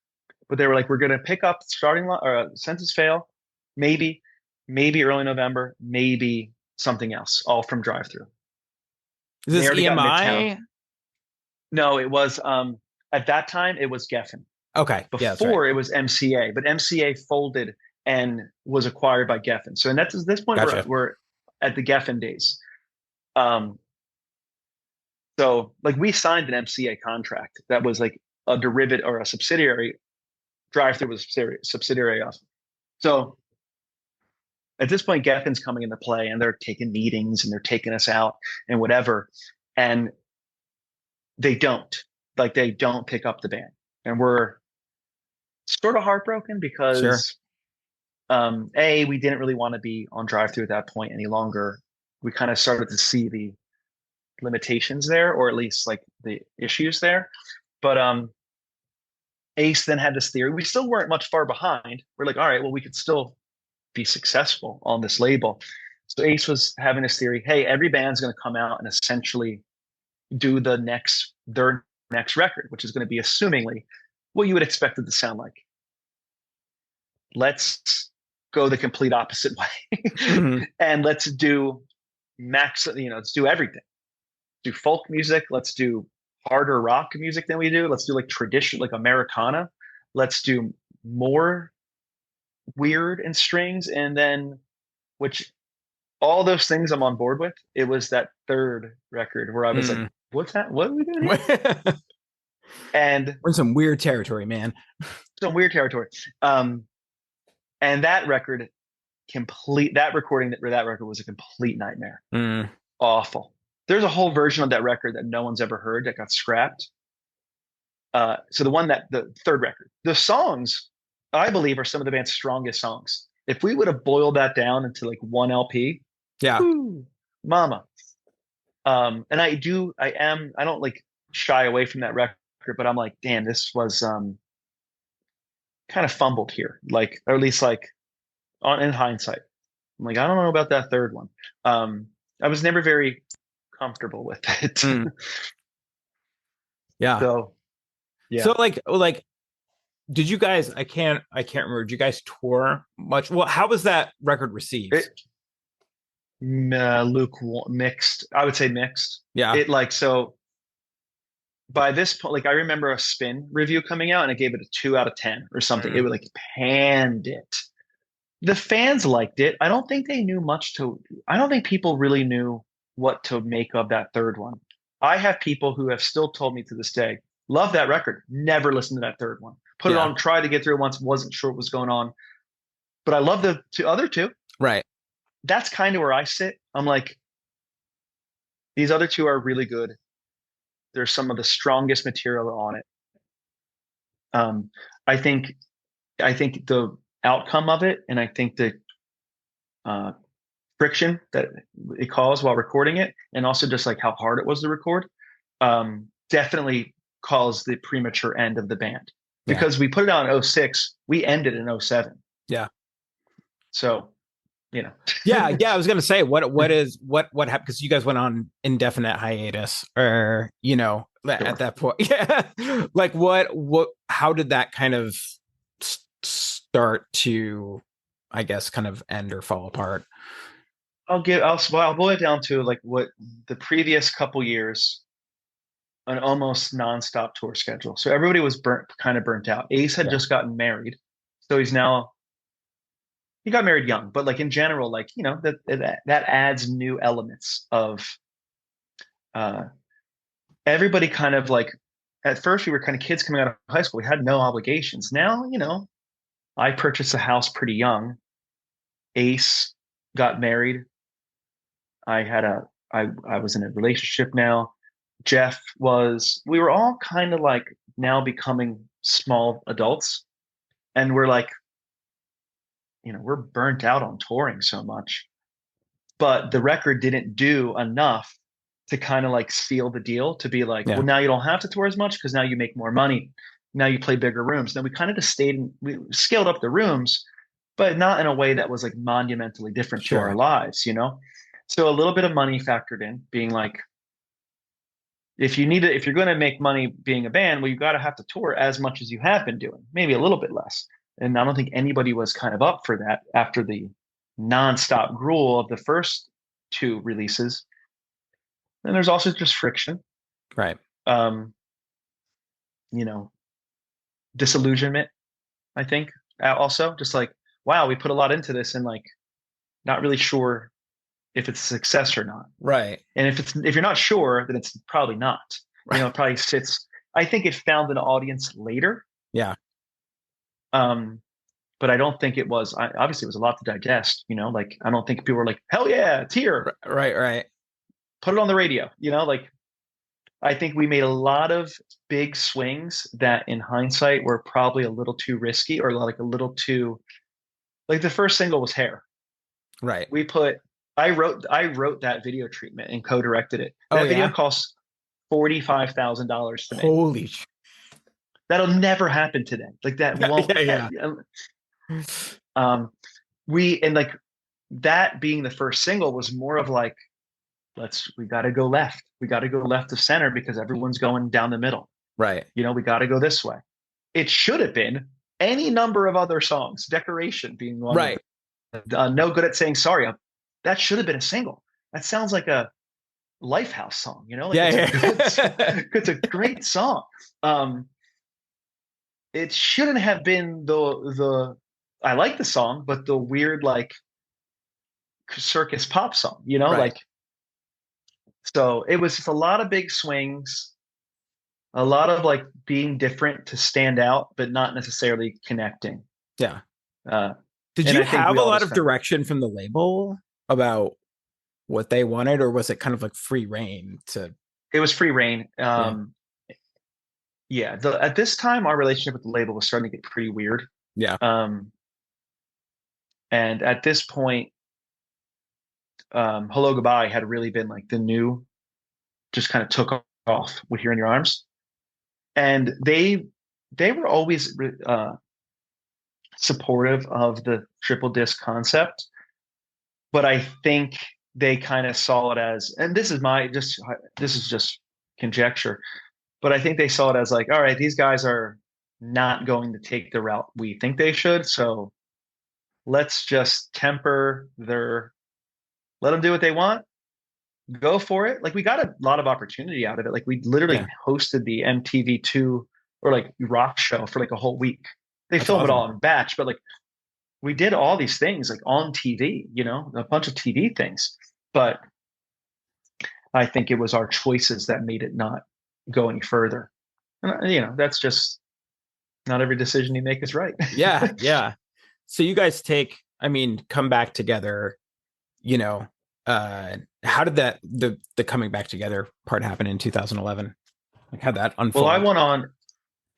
Speaker 2: But they were like, we're going to pick up Starting Line or Census Fail, maybe early November, maybe something else, all from Drive Thru.
Speaker 3: Is this EMI?
Speaker 2: No, it was at that time it was Geffen.
Speaker 3: Okay.
Speaker 2: Before it was MCA, but MCA folded and was acquired by Geffen. So, and that's at this point
Speaker 3: Gotcha.
Speaker 2: we're at the Geffen days. So like we signed an MCA contract that was like a derivative or a subsidiary. Drive Thru was a subsidiary of. So at this point, Geffen's coming into play, and they're taking meetings and they're taking us out and whatever, and they don't pick up the band, and we're sort of heartbroken because
Speaker 3: Sure.
Speaker 2: We didn't really want to be on Drive Thru at that point any longer. We kind of started to see the limitations there, or at least like the issues there. But Ace then had this theory. We still weren't much far behind. We're like, all right, well, we could still be successful on this label. So Ace was having this theory, hey, every band's going to come out and essentially do their next record, which is going to be assumingly what you would expect it to sound like. Let's go the complete opposite way.
Speaker 3: Mm-hmm.
Speaker 2: And let's do let's do everything. Do folk music. Let's do harder rock music than we do. Let's do like traditional, like Americana. Let's do more weird and strings. And then, which all those things I'm on board with. It was that third record where I was like, what's that? What are we doing here? And
Speaker 3: we're in some weird territory, man.
Speaker 2: Some weird territory. And that record, that record was a complete nightmare. Awful. There's a whole version of that record that no one's ever heard that got scrapped. So the third record, the songs, I believe, are some of the band's strongest songs. If we would have boiled that down into like one LP, mama. And I don't like shy away from that record, but I'm like, damn, this was kind of fumbled here, like, or at least like in hindsight. I'm like, I don't know about that third one. I was never very comfortable with it.
Speaker 3: Yeah.
Speaker 2: So, yeah.
Speaker 3: So like, did you guys? I can't remember. Did you guys tour much? Well, how was that record received?
Speaker 2: lukewarm, mixed. I would say mixed.
Speaker 3: Yeah.
Speaker 2: It like so by this point, like I remember a spin review coming out and I gave it a 2 out of 10 or something. It
Speaker 3: Mm.
Speaker 2: would like panned it. The fans liked it. I don't think they knew much to. I don't think people really knew what to make of that third one. I have people who have still told me to this day, love that record. Never listened to that third one. Put it
Speaker 3: Yeah.
Speaker 2: on, tried to get through it once, wasn't sure what was going on. But I love the other two.
Speaker 3: Right.
Speaker 2: That's kind of where I sit. I'm like, these other two are really good. There's some of the strongest material on it. Um, I think the outcome of it, and I think the uh, friction that it caused while recording it, and also just like how hard it was to record, definitely caused the premature end of the band.
Speaker 3: Yeah.
Speaker 2: Because we put it out in 06, we ended in 07.
Speaker 3: Yeah.
Speaker 2: So, you know.
Speaker 3: Yeah. I was gonna say what happened, because you guys went on indefinite hiatus, or at that point. Yeah. Like what how did that kind of start to, I guess, kind of end or fall apart?
Speaker 2: I'll boil it down to like what the previous couple years, an almost nonstop tour schedule. So everybody was kind of burnt out. Ace had just gotten married, so he got married young, but like in general, like that adds new elements of uh, everybody kind of like. At first, we were kind of kids coming out of high school. We had no obligations. Now, I purchased a house pretty young. Ace got married. I was in a relationship now. We were all kind of like now becoming small adults. And we're like, we're burnt out on touring so much. But the record didn't do enough to kind of like seal the deal, to be like, well, now you don't have to tour as much because now you make more money. Now you play bigger rooms. Then we kind of just we scaled up the rooms, but not in a way that was like monumentally different to our lives, So a little bit of money factored in, being like, if you're going to make money being a band, well, you got to have to tour as much as you have been doing, maybe a little bit less. And I don't think anybody was kind of up for that after the nonstop gruel of the first two releases. And there's also just friction,
Speaker 3: right?
Speaker 2: Disillusionment. I think also just like, wow, we put a lot into this and like, not really sure if it's a success or not.
Speaker 3: Right.
Speaker 2: And if you're not sure, then it's probably not. Right. It probably sits. I think it found an audience later.
Speaker 3: Yeah.
Speaker 2: But I don't think it was. Obviously, it was a lot to digest. Like I don't think people were like, "Hell yeah, it's here!"
Speaker 3: Right.
Speaker 2: Put it on the radio. Like I think we made a lot of big swings that, in hindsight, were probably a little too risky, or like a little too. Like the first single was "Hair."
Speaker 3: Right.
Speaker 2: I wrote that video treatment and co-directed it. That video costs $45,000 to make.
Speaker 3: Holy!
Speaker 2: That'll never happen today. Like that won't. And like that being the first single was more of like, we got to go left. We got to go left of center because everyone's going down the middle.
Speaker 3: Right.
Speaker 2: We got to go this way. It should have been any number of other songs. Decoration being one.
Speaker 3: Right.
Speaker 2: No Good at Saying Sorry. That should have been a single. That sounds like a Lifehouse song, Like it's a great song. It shouldn't have been the I like the song, but the weird like circus pop song,
Speaker 3: Right.
Speaker 2: Like so it was just a lot of big swings, a lot of like being different to stand out, but not necessarily connecting.
Speaker 3: Yeah. Did you have a lot of direction from the label about what they wanted, or was it kind of like free reign to?
Speaker 2: It was free reign. At this time, our relationship with the label was starting to get pretty weird.
Speaker 3: Yeah.
Speaker 2: And at this point, HelloGoodbye had really been like the new, just kind of took off with Here in Your Arms. And they were always supportive of the triple disc concept. But I think they kind of saw it as, and this is just conjecture, but I think they saw it as like, all right, these guys are not going to take the route we think they should. So let's just temper their let them do what they want. Go for it. Like we got a lot of opportunity out of it. Like we literally
Speaker 3: Yeah.
Speaker 2: hosted the MTV2 or like rock show for like a whole week. They
Speaker 3: That's
Speaker 2: film it
Speaker 3: awesome.
Speaker 2: all in batch, but like we did all these things like on TV, a bunch of TV things. But I think it was our choices that made it not go any further. And, that's just not every decision you make is right.
Speaker 3: Yeah, yeah. So you guys come back together, you know, how did the coming back together part happen in 2011? Like how'd that
Speaker 2: Well, I
Speaker 3: unfold?
Speaker 2: went on.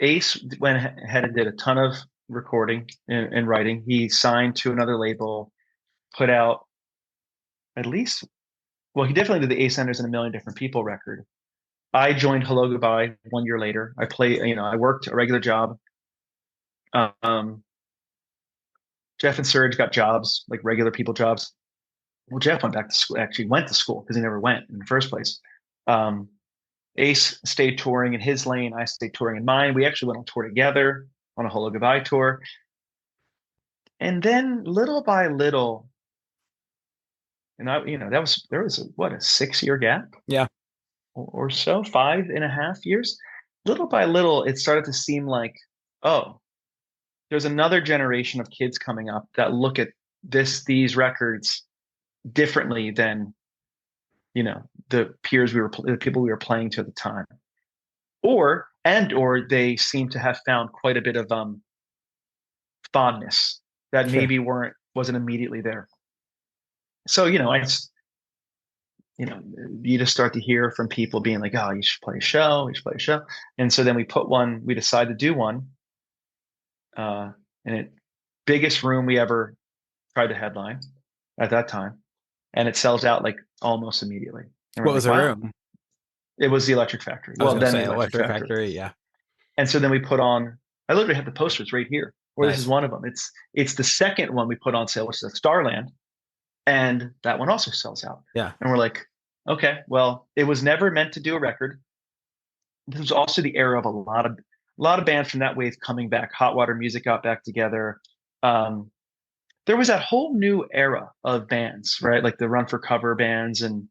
Speaker 2: Ace went ahead and did a ton of recording and writing. He signed to another label, put out at least, well, he definitely did the Ace Enders and a Million Different People record. I joined Hello Goodbye 1 year later. I worked a regular job. Um, Jeff and Serge got jobs, like regular people jobs. Well, Jeff went back to school, actually went to school because he never went in the first place. Um, Ace stayed touring in his lane. I stayed touring in mine. We actually went on tour together on a Hello Goodbye tour. And then little by little, and there was a 6 year gap.
Speaker 3: Yeah.
Speaker 2: Or so, 5.5 years. Little by little, it started to seem like, oh, there's another generation of kids coming up that look at these records differently than, the the people we were playing to at the time. Or they seem to have found quite a bit of fondness that
Speaker 3: Sure.
Speaker 2: maybe wasn't immediately there. So, you just start to hear from people being like, oh, you should play a show, And so then we decided to do one. And biggest room we ever tried to headline at that time. And it sells out like almost immediately. And
Speaker 3: What was the room?
Speaker 2: It was the Electric Factory.
Speaker 3: I was gonna say
Speaker 2: the
Speaker 3: Electric Factory, yeah.
Speaker 2: And so then we put on, I literally have the posters right here, where This is one of them. It's the second one we put on sale, which is Starland. And that one also sells out.
Speaker 3: Yeah.
Speaker 2: And we're like, okay, well, it was never meant to do a record. This was also the era of a lot of bands from that wave coming back. Hot Water Music got back together. There was that whole new era of bands, right? Like the Run for Cover bands and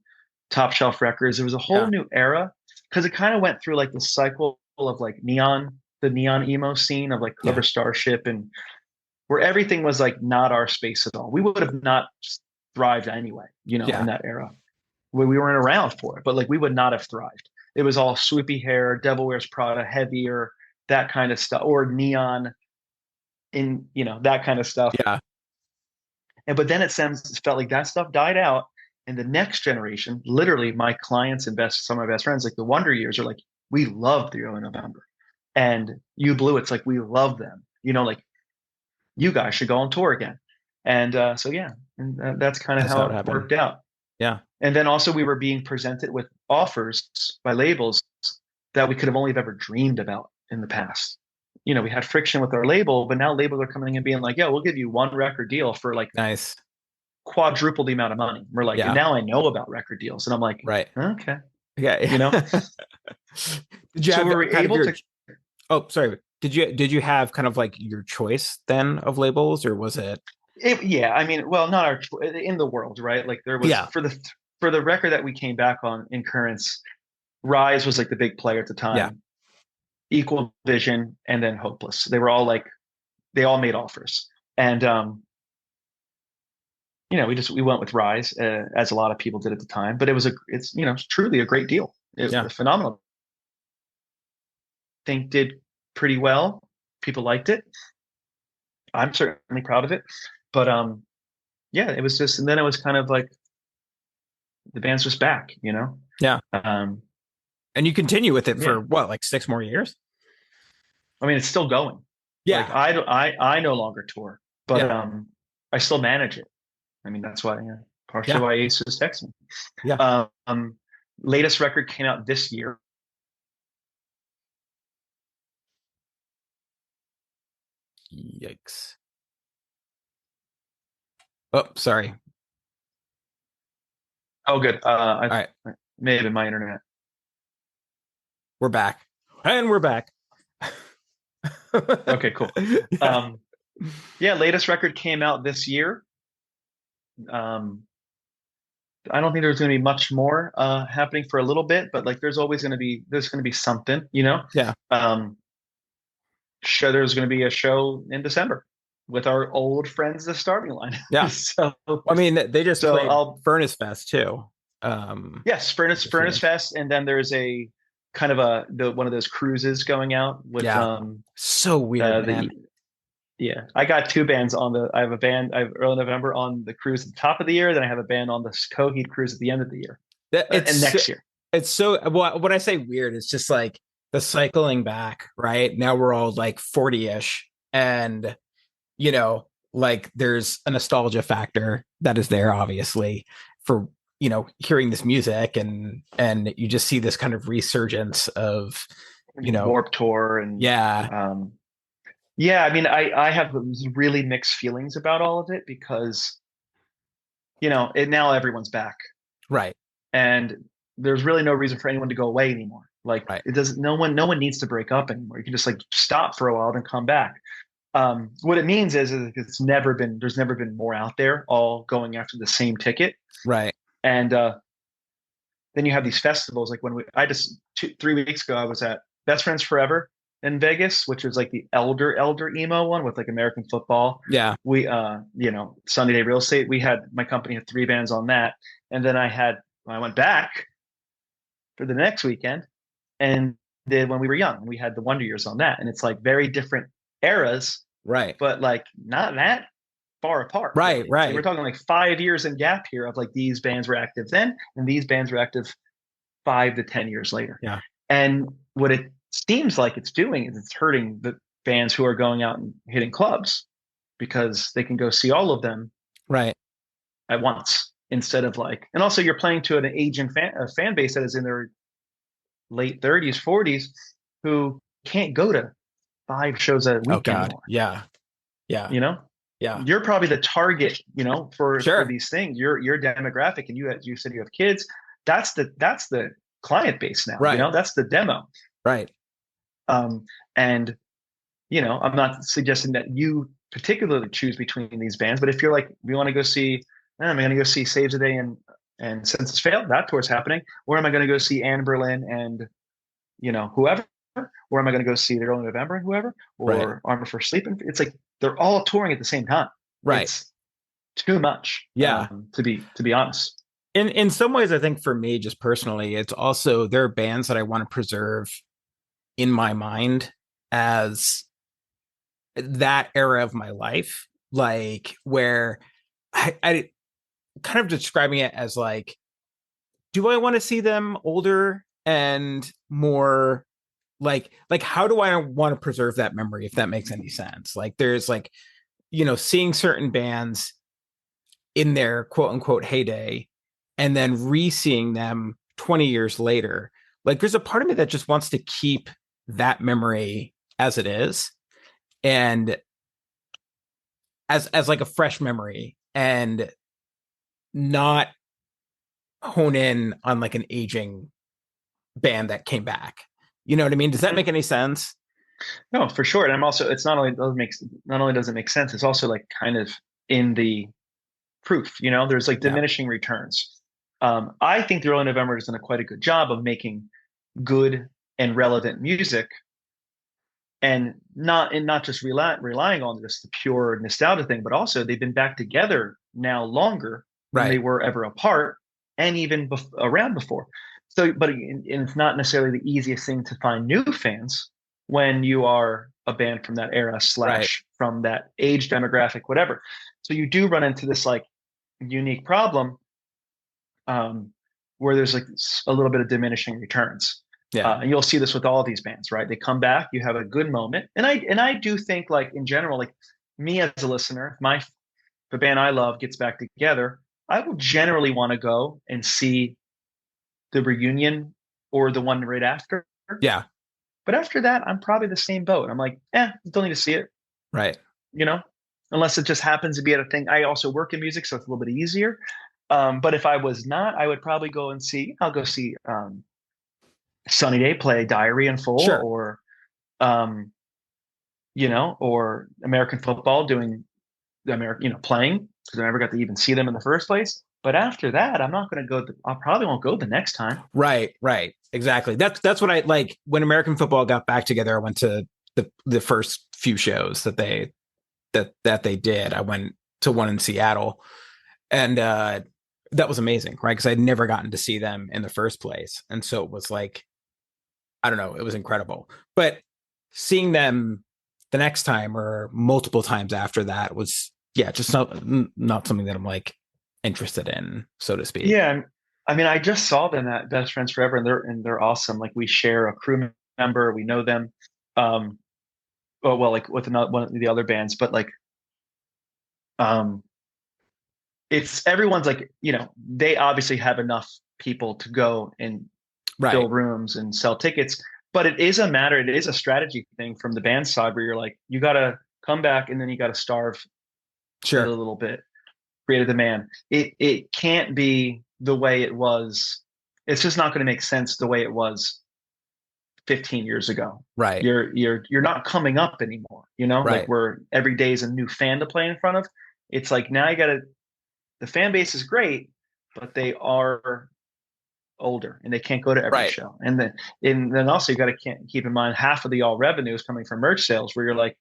Speaker 2: Top Shelf Records. There was a whole new era because it kind of went through like the cycle of like the neon emo scene of like Clover Starship, and where everything was like not our space at all. We would have not thrived anyway, in that era. We weren't around for it, but like we would not have thrived. It was all swoopy hair, Devil Wears Prada, heavier, that kind of stuff, or neon that kind of stuff.
Speaker 3: Yeah.
Speaker 2: But then it felt like that stuff died out. And the next generation, literally my clients and some of my best friends, like the Wonder Years, are like, we love the Early November. And You Blew It's like, we love them. Like you guys should go on tour again. And and that's kind of how it worked out.
Speaker 3: Yeah.
Speaker 2: And then also we were being presented with offers by labels that we could have only ever dreamed about in the past. We had friction with our label, but now labels are coming and being like, yeah, we'll give you one record deal for like
Speaker 3: nice
Speaker 2: quadruple the amount of money. We're like, and now I know about record deals. And I'm like,
Speaker 3: right.
Speaker 2: Okay.
Speaker 3: Yeah. Did you
Speaker 2: so we were able to
Speaker 3: Oh, sorry. Did you have kind of like your choice then of labels, or was it?
Speaker 2: Yeah, I mean, well, not our in the world, right? Like there was for the record that we came back on in Currents, Rise was like the big player at the time.
Speaker 3: Yeah.
Speaker 2: Equal Vision and then Hopeless. They were all like, they all made offers, and we went with Rise as a lot of people did at the time. But it's truly a great deal. It's a phenomenal. I think did pretty well. People liked it. I'm certainly proud of it. But it was just, and then it was kind of like the band's just back,
Speaker 3: Yeah. And you continue with it for what, like 6 more years?
Speaker 2: I mean, it's still going.
Speaker 3: Yeah.
Speaker 2: Like I no longer tour, but I still manage it. I mean, that's why partially why Ace is texting me.
Speaker 3: Yeah.
Speaker 2: Latest record came out this year.
Speaker 3: Yikes. Oh, sorry.
Speaker 2: Oh, good.
Speaker 3: All right.
Speaker 2: May have been my internet.
Speaker 3: We're back. And we're back.
Speaker 2: Okay, cool. Latest record came out this year. I don't think there's going to be much more happening for a little bit, but like there's going to be something, you know.
Speaker 3: Yeah.
Speaker 2: Um, there's going to be a show in December with our old friends, the starting line.
Speaker 3: Yeah.
Speaker 2: so
Speaker 3: I mean, they just
Speaker 2: so
Speaker 3: played
Speaker 2: I'll
Speaker 3: Furnace Fest too.
Speaker 2: yes, Furnace Fest, and then there's a kind of one of those cruises going out with
Speaker 3: Yeah. So weird,
Speaker 2: the
Speaker 3: man.
Speaker 2: yeah. I got two bands on the. I have a band. I have early November on the cruise at the top of the year. Then I have a band on the Coheed cruise at the end of the year, and next year.
Speaker 3: It's so when I say weird, it's just like the cycling back, right? Now we're all like 40-ish, and you know, like there's a nostalgia factor that is there, obviously, for hearing this music, and you just see this kind of resurgence of
Speaker 2: Warped Tour and
Speaker 3: yeah,
Speaker 2: yeah. I mean, I have really mixed feelings about all of it because now everyone's back,
Speaker 3: right,
Speaker 2: and there's really no reason for anyone to go away anymore. Like
Speaker 3: right,
Speaker 2: it doesn't. No one needs to break up anymore. You can just like stop for a while then come back. What it means is there's never been more out there all going after the same ticket.
Speaker 3: right,
Speaker 2: And then you have these festivals like I just 3 weeks ago I was at Best Friends Forever in Vegas, which is like the elder emo one with like American football.
Speaker 3: yeah,
Speaker 2: We Sunny Day Real Estate. My company had three bands on that. And then I went back for the next weekend and did When We Were Young. We had the Wonder Years on that. And it's like very different eras,
Speaker 3: right,
Speaker 2: but like not that far apart.
Speaker 3: right,
Speaker 2: Really.
Speaker 3: right.
Speaker 2: Like we're talking like 5 years in gap here of like these bands were active then and these bands were active 5 to 10 years later.
Speaker 3: Yeah,
Speaker 2: And what it seems like it's doing is it's hurting the bands who are going out and hitting clubs because they can go see all of them
Speaker 3: right,
Speaker 2: at once instead of like, and also you're playing to an aging fan base that is in their late 30s, 40s who can't go to 5 shows a
Speaker 3: oh
Speaker 2: week
Speaker 3: god,
Speaker 2: anymore.
Speaker 3: yeah, yeah,
Speaker 2: You know,
Speaker 3: yeah,
Speaker 2: you're probably the target, for
Speaker 3: sure,
Speaker 2: these things. Your demographic, and you said you have kids. That's the client base now.
Speaker 3: right,
Speaker 2: That's the demo.
Speaker 3: right,
Speaker 2: Um, and I'm not suggesting that you particularly choose between these bands, but if you're like, we want to go see, I'm going to go see Saves the Day and Census Failed, that tour's happening, or am I going to go see Anne Berlin and whoever, or am I going to go see the Early November and whoever,
Speaker 3: right,
Speaker 2: or Armor for Sleep? And it's like they're all touring at the same time.
Speaker 3: right,
Speaker 2: It's too much,
Speaker 3: yeah.
Speaker 2: to be honest.
Speaker 3: In some ways, I think for me, just personally, it's also there are bands that I want to preserve in my mind as that era of my life, like where I kind of describing it as like, do I want to see them older and more like how do I want to preserve that memory, if that makes any sense? Like there's like, seeing certain bands in their quote unquote heyday and then re-seeing them 20 years later. Like there's a part of me that just wants to keep that memory as it is and as like a fresh memory and not hone in on like an aging band that came back. You know what I mean? Does that make any sense?
Speaker 2: No, for sure. And I'm also, it's not only does it make sense, it's also like kind of in the proof, there's like
Speaker 3: Yeah.
Speaker 2: diminishing returns. I think the Early November has done quite a good job of making good and relevant music and not just relying on just the pure nostalgia thing, but also they've been back together now longer than they
Speaker 3: Right.
Speaker 2: were ever apart and even around before. So, but it's not necessarily the easiest thing to find new fans when you are a band from that era
Speaker 3: Right.
Speaker 2: / from that age demographic, whatever. So you do run into this like unique problem where there's like a little bit of diminishing returns.
Speaker 3: Yeah.
Speaker 2: And you'll see this with all these bands, right? They come back, you have a good moment, and I do think like in general, like me as a listener, the band I love gets back together, I will generally want to go and see the reunion or the one right after.
Speaker 3: Yeah.
Speaker 2: But after that, I'm probably the same boat. I'm like, don't need to see it,
Speaker 3: Right.
Speaker 2: Unless it just happens to be at a thing. I also work in music, so it's a little bit easier. But if I was not, I would probably go and see. I'll go see Sunny Day play Diary in full,
Speaker 3: Sure.
Speaker 2: or or American football doing the American, playing because I never got to even see them in the first place. But after that, I'm not going to go. I probably won't go the next time.
Speaker 3: Right, right. Exactly. That's what I like. When American football got back together, I went to the first few shows that they did. I went to one in Seattle, and that was amazing, right? Because I'd never gotten to see them in the first place. And so it was like, I don't know, it was incredible. But seeing them the next time or multiple times after that was, yeah, just not something that I'm like interested in, so to speak.
Speaker 2: Yeah, I mean, I just saw them at Best Friends Forever, and they're awesome. Like we share a crew member, we know them. Um, well, like with another one of the other bands, but like, um, it's everyone's like, they obviously have enough people to go and
Speaker 3: Right.
Speaker 2: fill rooms and sell tickets, but it is a strategy thing from the band side where you're like, you got to come back and then you got to starve it a
Speaker 3: Sure.
Speaker 2: little bit, create a demand. It can't be the way it was. It's just not going to make sense the way it was 15 years ago.
Speaker 3: Right.
Speaker 2: You're not coming up anymore, like
Speaker 3: Right.
Speaker 2: where every day is a new fan to play in front of. It's like now you got to the fan base is great, but they are older and they can't go to every
Speaker 3: Right.
Speaker 2: show. And then also you got to keep in mind half of the all revenue is coming from merch sales, where you're like,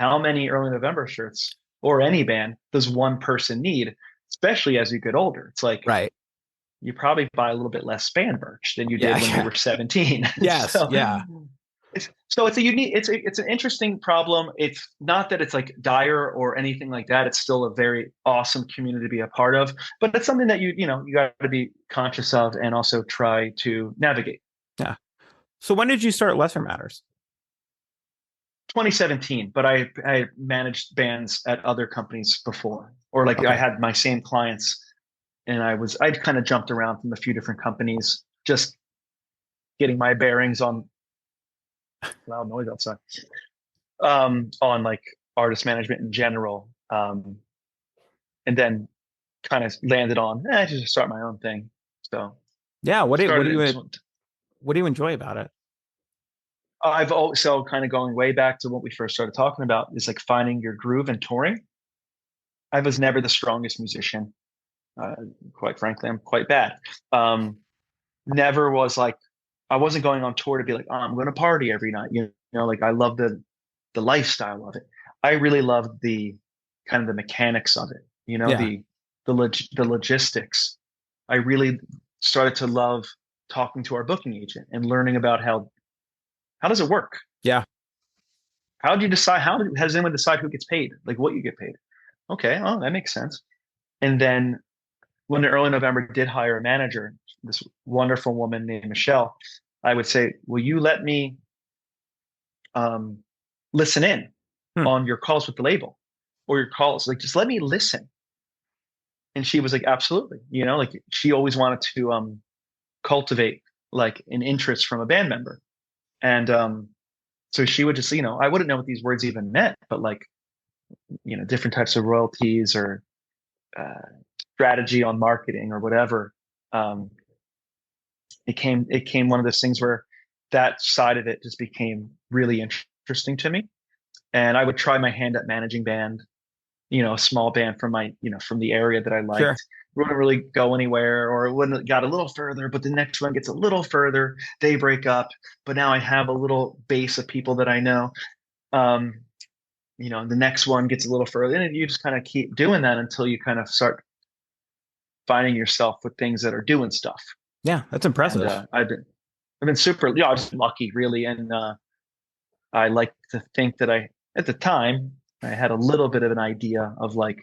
Speaker 2: how many early November shirts or any band does one person need? Especially as you get older, it's like
Speaker 3: Right.
Speaker 2: you probably buy a little bit less band merch than you
Speaker 3: Yeah.
Speaker 2: did when you
Speaker 3: Yeah.
Speaker 2: were 17.
Speaker 3: Yes.
Speaker 2: so
Speaker 3: Yeah.
Speaker 2: it's a unique, it's an interesting problem. It's not that it's like dire or anything like that. It's still a very awesome community to be a part of, but it's something that you got to be conscious of and also try to navigate.
Speaker 3: Yeah. So when did you start Lesser Matters?
Speaker 2: 2017, but I managed bands at other companies before, or like I
Speaker 3: Okay.
Speaker 2: had my same clients, and I'd kind of jumped around from a few different companies, just getting my bearings on loud noise outside, on like artist management in general, and then kind of landed on just start my own thing. So
Speaker 3: Yeah.
Speaker 2: started it.
Speaker 3: What do you enjoy about it?
Speaker 2: I've also kind of going way back to what we first started talking about is like finding your groove and touring. I was never the strongest musician. Uh, quite frankly, I'm quite bad. Um, Never was like, I wasn't going on tour to be like, oh, I'm going to party every night. Like I love the lifestyle of it. I really loved the kind of the mechanics of it.
Speaker 3: Yeah.
Speaker 2: The logistics. I really started to love talking to our booking agent and learning about how does it work?
Speaker 3: Yeah.
Speaker 2: How do you decide? How does anyone decide who gets paid? Like what you get paid? Okay, oh, that makes sense. And then when the early November did hire a manager, this wonderful woman named Michelle, I would say, will you let me um, listen in
Speaker 3: Hmm.
Speaker 2: on your calls with the label or your calls? Like, just let me listen. And she was like, absolutely. Like she always wanted to cultivate like an interest from a band member. And so she would just, I wouldn't know what these words even meant, but like, different types of royalties or uh, strategy on marketing or whatever. Um, it came one of those things where that side of it just became really interesting to me. And I would try my hand at managing band, a small band from from the area that I
Speaker 3: Sure.
Speaker 2: liked. Wouldn't really go anywhere, or it wouldn't got a little further, but the next one gets a little further. They break up, but now I have a little base of people that I know. Um, the next one gets a little further, and you just kind of keep doing that until you kind of start finding yourself with things that are doing stuff.
Speaker 3: Yeah. That's
Speaker 2: And
Speaker 3: impressive.
Speaker 2: I've been super, I was lucky really. And I like to think that at the time, I had a little bit of an idea of like,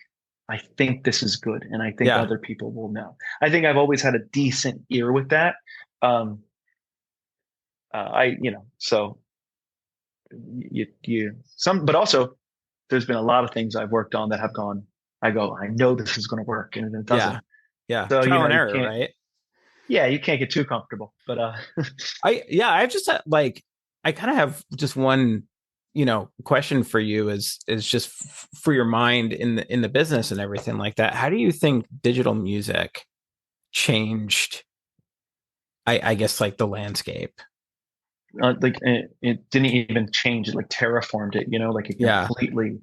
Speaker 2: I think this is good. And I think
Speaker 3: Yeah.
Speaker 2: other people will know. I think I've always had a decent ear with that. Um, so but also there's been a lot of things I've worked on that have gone, I know this is going to work and it
Speaker 3: Yeah.
Speaker 2: doesn't.
Speaker 3: Yeah.
Speaker 2: So,
Speaker 3: Trial and
Speaker 2: you
Speaker 3: error,
Speaker 2: can't,
Speaker 3: right?
Speaker 2: yeah, you can't get too comfortable, but,
Speaker 3: I've just like, I kind of have just one, question for you is just for your mind in the business and everything like that. How do you think digital music changed, I guess, like the landscape?
Speaker 2: like it didn't even change it, like terraformed it, like it
Speaker 3: Yeah.
Speaker 2: completely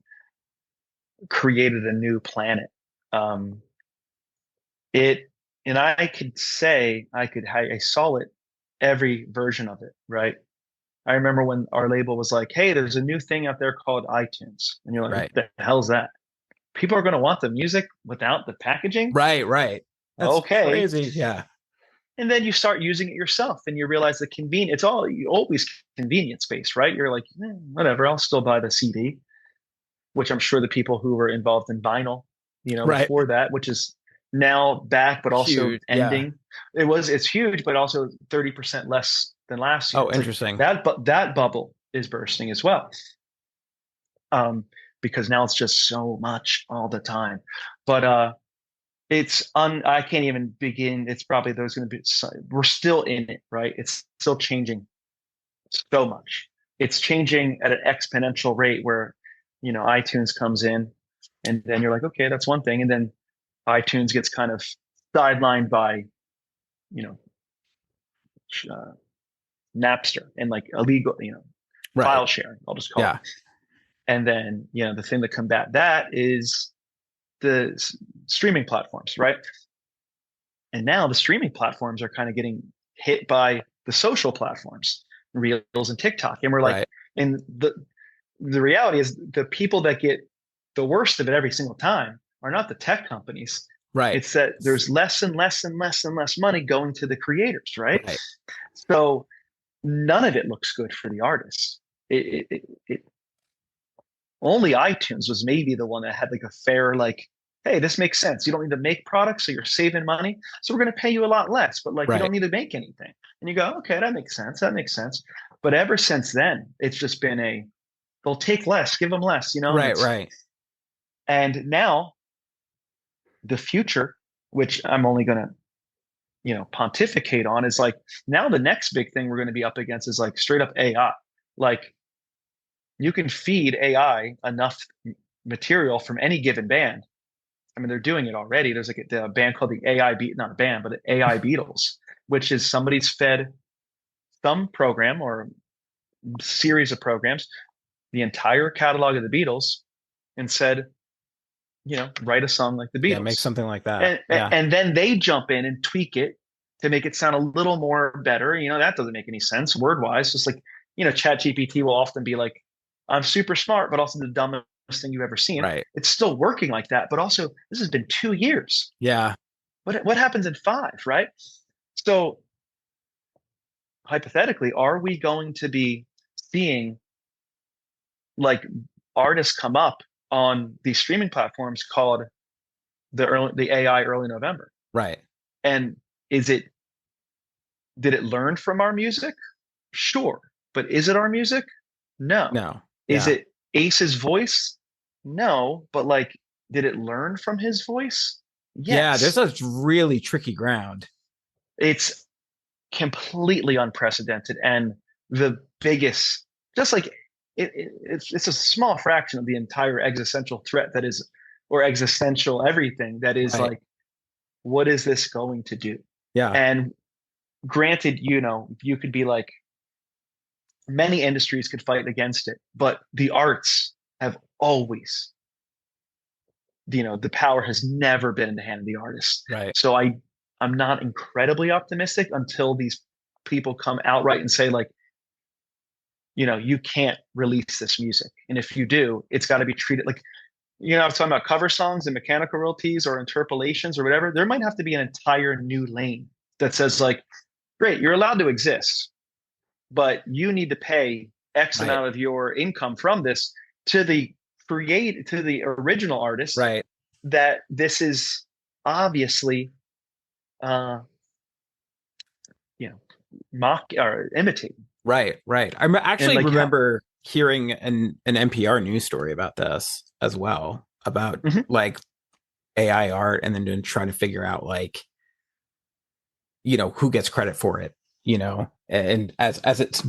Speaker 2: created a new planet. um it, and I could say I saw it every version of it, right? I remember when our label was like, "Hey, there's a new thing out there called iTunes," and you're like, "What
Speaker 3: Right.
Speaker 2: the hell's that?" People are going to want the music without the packaging.
Speaker 3: Right. That's
Speaker 2: Okay.
Speaker 3: crazy. Yeah.
Speaker 2: And then you start using it yourself and you realize the convenience, it's all you always convenience based, right? You're like, whatever, I'll still buy the CD, which I'm sure the people who were involved in vinyl,
Speaker 3: Right.
Speaker 2: before that, which is now back, but also
Speaker 3: Huge. Yeah.
Speaker 2: ending. It's huge, but also 30% less than last year.
Speaker 3: Oh,
Speaker 2: It's like
Speaker 3: interesting.
Speaker 2: that bubble is bursting as well. Because now it's just so much all the time. But I can't even begin. It's probably there's going to be we're still in it, right? It's still changing so much. It's changing at an exponential rate where iTunes comes in, and then you're like, okay, that's one thing, and then iTunes gets kind of sidelined by you know uh, Napster and like illegal
Speaker 3: Right.
Speaker 2: file sharing. I'll just call it.
Speaker 3: Yeah.
Speaker 2: And then the thing to combat that is the streaming platforms, right? And now the streaming platforms are kind of getting hit by the social platforms, Reels and TikTok. And we're like,
Speaker 3: Right.
Speaker 2: and the reality is the people that get the worst of it every single time are not the tech companies.
Speaker 3: Right.
Speaker 2: It's that there's less and less and less and less money going to the creators, right?
Speaker 3: Right.
Speaker 2: So none of it looks good for the artists. It only iTunes was maybe the one that had like a fair, like, hey, this makes sense. You don't need to make products, so you're saving money. So we're going to pay you a lot less, but like you
Speaker 3: Right.
Speaker 2: don't need to make anything. And you go, okay, that makes sense. That makes sense. But ever since then, it's just been they'll take less, give them less,
Speaker 3: Right. Right.
Speaker 2: and now the future, which I'm only going to, pontificate on, is like now the next big thing we're going to be up against is like straight up AI. Like you can feed AI enough material from any given band. I mean, they're doing it already. There's like a band called the AI Beat, not a band, but the AI Beatles, which is somebody's fed some program or series of programs, the entire catalog of the Beatles, and said, write a song like the
Speaker 3: Yeah. Make
Speaker 2: Beatles,
Speaker 3: something like that.
Speaker 2: and
Speaker 3: Yeah.
Speaker 2: and then they jump in and tweak it to make it sound a little more better. That doesn't make any sense word wise. Just like Chat GPT will often be like, I'm super smart, but also the dumbest thing you've ever seen.
Speaker 3: Right.
Speaker 2: It's still working like that, but also this has been 2 years.
Speaker 3: Yeah.
Speaker 2: What happens in 5, right? So hypothetically, are we going to be seeing like artists come up on these streaming platforms called the AI early November?
Speaker 3: Right.
Speaker 2: And did it learn from our music? Sure. But is it our music? No.
Speaker 3: No.
Speaker 2: Is
Speaker 3: Yeah.
Speaker 2: it Ace's voice? No. But like, did it learn from his voice?
Speaker 3: Yeah. There's
Speaker 2: Yes.
Speaker 3: a really tricky ground.
Speaker 2: It's completely unprecedented and the biggest, just like it's a small fraction of the entire existential threat that is, or existential everything that is
Speaker 3: Right.
Speaker 2: like, what is this going to do?
Speaker 3: Yeah.
Speaker 2: And granted, you could be like, many industries could fight against it, but the arts have always, the power has never been in the hand of the artist.
Speaker 3: Right.
Speaker 2: So I'm not incredibly optimistic until these people come outright and say like, you can't release this music. And if you do, it's got to be treated like, I'm talking about cover songs and mechanical royalties or interpolations or whatever. There might have to be an entire new lane that says like, great, you're allowed to exist, but you need to pay X
Speaker 3: Right.
Speaker 2: amount of your income from this to the original artist,
Speaker 3: Right.
Speaker 2: that this is obviously uh mock or imitating.
Speaker 3: Right. Right. I
Speaker 2: And
Speaker 3: actually
Speaker 2: like
Speaker 3: remember hearing an NPR news story about this as well, about
Speaker 2: Mhm.
Speaker 3: like AI art, and then trying to figure out like, who gets credit for it, and as it's,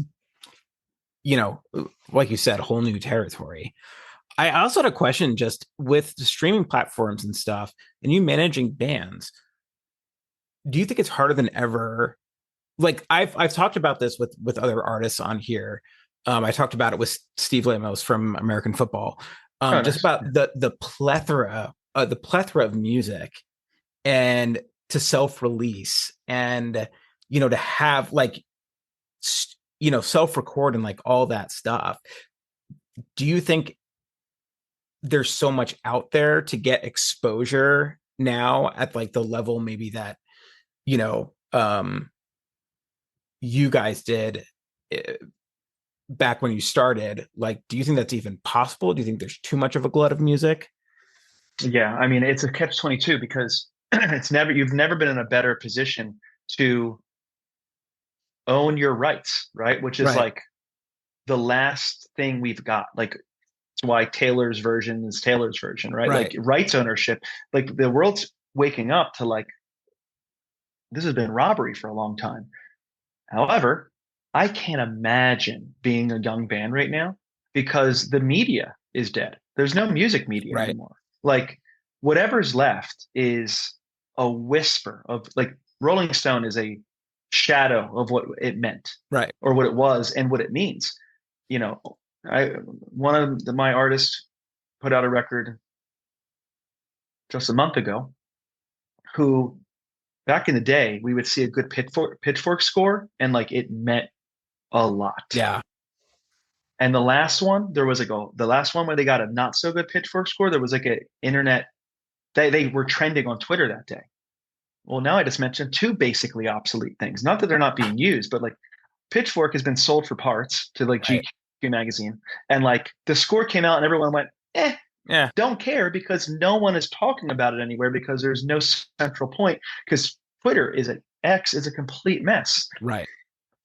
Speaker 3: like you said, whole new territory. I also had a question just with the streaming platforms and stuff, and you managing bands. Do you think it's harder than ever? Like I've talked about this with other artists on here. I talked about it with Steve Lamos from American Football.
Speaker 2: Oh,
Speaker 3: Just
Speaker 2: nice.
Speaker 3: about the plethora of music and to self-release and, to have like, self-record and like all that stuff. Do you think there's so much out there to get exposure now at like the level maybe that, you know, um, you guys did back when you started? Like, do you think that's even possible? Do you think there's too much of a glut of music?
Speaker 2: Yeah, I mean, it's a catch-22 because you've never been in a better position to own your rights, right? Which is
Speaker 3: Right.
Speaker 2: like the last thing we've got. Like, it's why Taylor's version is Taylor's version, right?
Speaker 3: Right.
Speaker 2: Like rights ownership. Like the world's waking up to like this has been robbery for a long time. However, I can't imagine being a young band right now because the media is dead. There's no music media
Speaker 3: Right.
Speaker 2: anymore. Like whatever's left is a whisper of like Rolling Stone is a shadow of what it meant,
Speaker 3: Right.
Speaker 2: or what it was and what it means. You know, one of my artists put out a record just a month ago who back in the day we would see a good pitchfork score and like it meant a lot.
Speaker 3: Yeah.
Speaker 2: And the last one, there was the last one where they got a not so good pitchfork score, there was like a internet they were trending on Twitter that day. Well, now I just mentioned two basically obsolete things. Not that they're not being used, but like Pitchfork has been sold for parts to like
Speaker 3: Right.
Speaker 2: GQ magazine. And like the score came out and everyone went,
Speaker 3: Yeah.
Speaker 2: don't care because no one is talking about it anywhere because there's no central point because Twitter X is a complete mess.
Speaker 3: Right.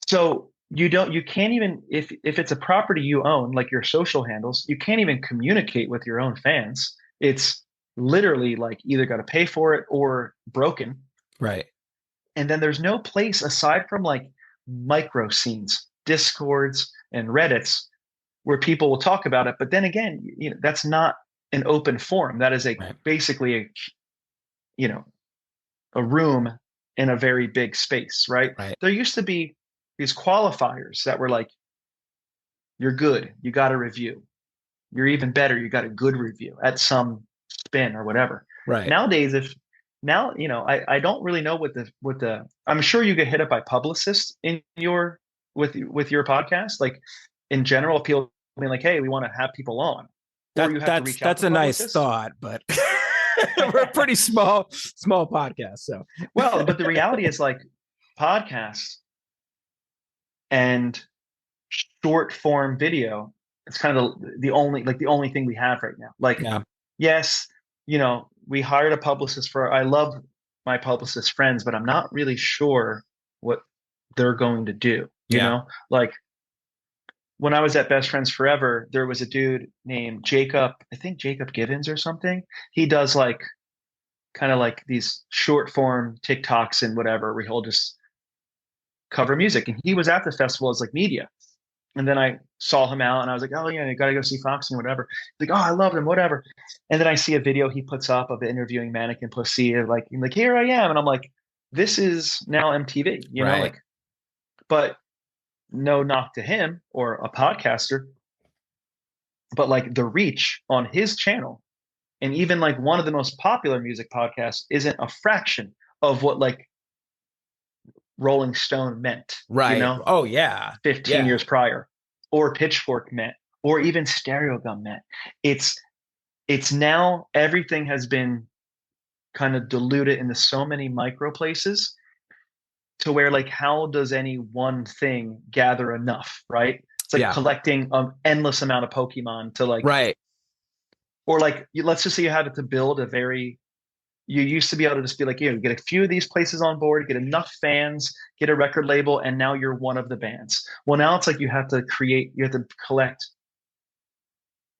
Speaker 2: So you can't even if it's a property you own, like your social handles, you can't even communicate with your own fans. It's literally like either got to pay for it or broken.
Speaker 3: Right.
Speaker 2: And then there's no place aside from like micro scenes, discords and Reddits where people will talk about it. But then again, that's not an open forum. That is
Speaker 3: Right.
Speaker 2: basically a room in a very big space, right?
Speaker 3: Right.
Speaker 2: There used to be these qualifiers that were like, you're good, you got a review. You're even better, you got a good review at some spin or whatever.
Speaker 3: Right.
Speaker 2: Nowadays, I don't really know what the I'm sure you get hit up by publicists in your with your podcast. Like in general, people being like, hey, we want to have people on. Or you have to reach out
Speaker 3: that's
Speaker 2: to
Speaker 3: a nice
Speaker 2: publicists.
Speaker 3: thought, but we're a pretty small podcast. So
Speaker 2: well, but the reality is like podcasts and short form video, it's kind of the only thing we have right now. Like,
Speaker 3: yeah.
Speaker 2: yes, we hired a publicist I love my publicist friends, but I'm not really sure what they're going to do. Like when I was at Best Friends Forever, there was a dude named Jacob, I think Jacob Givens or something. He does like kind of like these short form TikToks and whatever, where he'll just cover music. And he was at the festival as like media. And then I saw him out and I was like, oh yeah, you got to go see Foxy and whatever. He's like, oh, I love him, whatever. And then I see a video he puts up of interviewing Mannequin Pussy, like here I am. And I'm like, this is now MTV,
Speaker 3: Right.
Speaker 2: like, but no knock to him or a podcaster, but like the reach on his channel and even like one of the most popular music podcasts isn't a fraction of what like Rolling Stone meant,
Speaker 3: Right. Oh yeah.
Speaker 2: 15 years prior, or Pitchfork meant, or even Stereo Gum meant. It's now everything has been kind of diluted into so many micro places to where like how does any one thing gather enough, right? It's like collecting an endless amount of Pokemon to like
Speaker 3: right.
Speaker 2: Or like let's just say you have it to build you used to be able to just be like, get a few of these places on board, get enough fans, get a record label, and now you're one of the bands. Well, now it's like you have to collect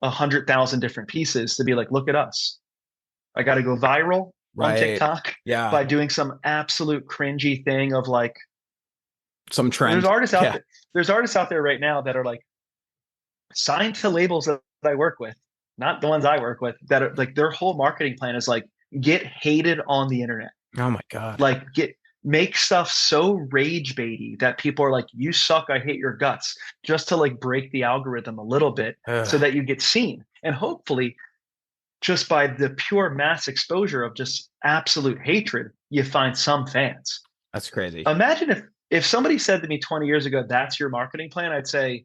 Speaker 2: 100,000 different pieces to be like, look at us. I got to go viral on TikTok by doing some absolute cringy thing of like
Speaker 3: some trend.
Speaker 2: There's artists out there. There's artists out there right now that are like signed to labels that I work with, not the ones I work with, that are like their whole marketing plan is like, get hated on the internet.
Speaker 3: Oh my God.
Speaker 2: Like make stuff so rage baity that people are like, you suck, I hate your guts, just to like break the algorithm a little bit so that you get seen. And hopefully just by the pure mass exposure of just absolute hatred, you find some fans.
Speaker 3: That's crazy.
Speaker 2: Imagine if somebody said to me 20 years ago, that's your marketing plan, I'd say,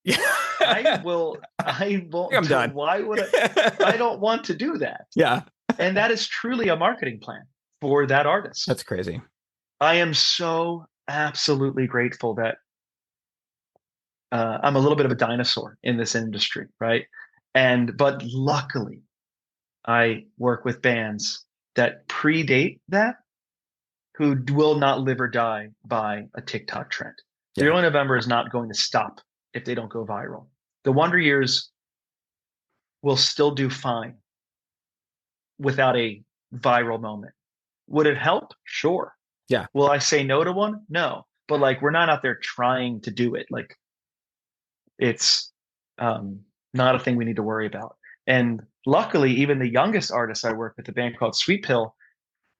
Speaker 3: yeah,
Speaker 2: I won't.
Speaker 3: I'm done.
Speaker 2: Why would I don't want to do that.
Speaker 3: Yeah.
Speaker 2: And that is truly a marketing plan for that artist.
Speaker 3: That's crazy.
Speaker 2: I am so absolutely grateful that I'm a little bit of a dinosaur in this industry, right? But luckily, I work with bands that predate that, who will not live or die by a TikTok trend.
Speaker 3: Yeah.
Speaker 2: Zero November is not going to stop if they don't go viral. The Wonder Years will still do fine without a viral moment. Would it help? Sure.
Speaker 3: Yeah.
Speaker 2: Will I say no to one? No. But like, we're not out there trying to do it. Like, it's not a thing we need to worry about. And luckily, even the youngest artist I work with, a band called Sweet Pill,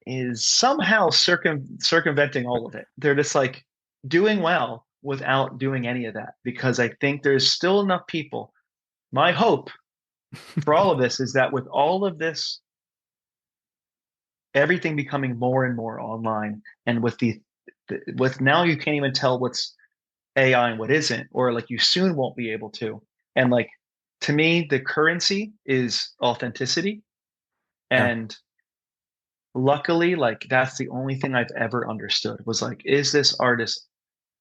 Speaker 2: is somehow circumventing all of it. They're just like doing well without doing any of that, because I think there's still enough people. My hope for all of this is that with all of this, everything becoming more and more online, and with now you can't even tell what's AI and what isn't, or like you soon won't be able to. And like, to me, the currency is authenticity. And luckily, like, that's the only thing I've ever understood, was like, is this artist,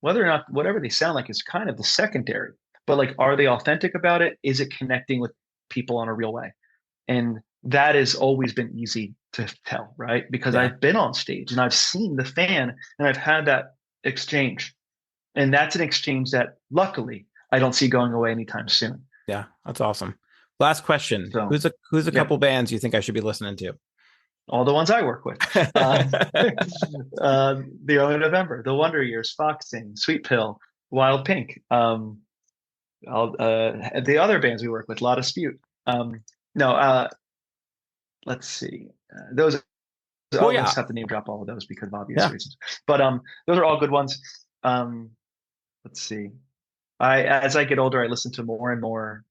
Speaker 2: whether or not whatever they sound like is kind of the secondary, but like, are they authentic about it? Is it connecting with people on a real way? And that has always been easy to tell, right? Because I've been on stage and I've seen the fan and I've had that exchange. And that's an exchange that luckily I don't see going away anytime soon.
Speaker 3: Yeah, that's awesome. Last question. So, who's a couple bands you think I should be listening to?
Speaker 2: All the ones I work with. The Early November, The Wonder Years, Foxing, Sweet Pill, Wild Pink. The other bands we work with, La Dispute. Let's see. Those I'll just have to name drop all of those because of obvious reasons. But those are all good ones. Let's see. As I get older, I listen to more and more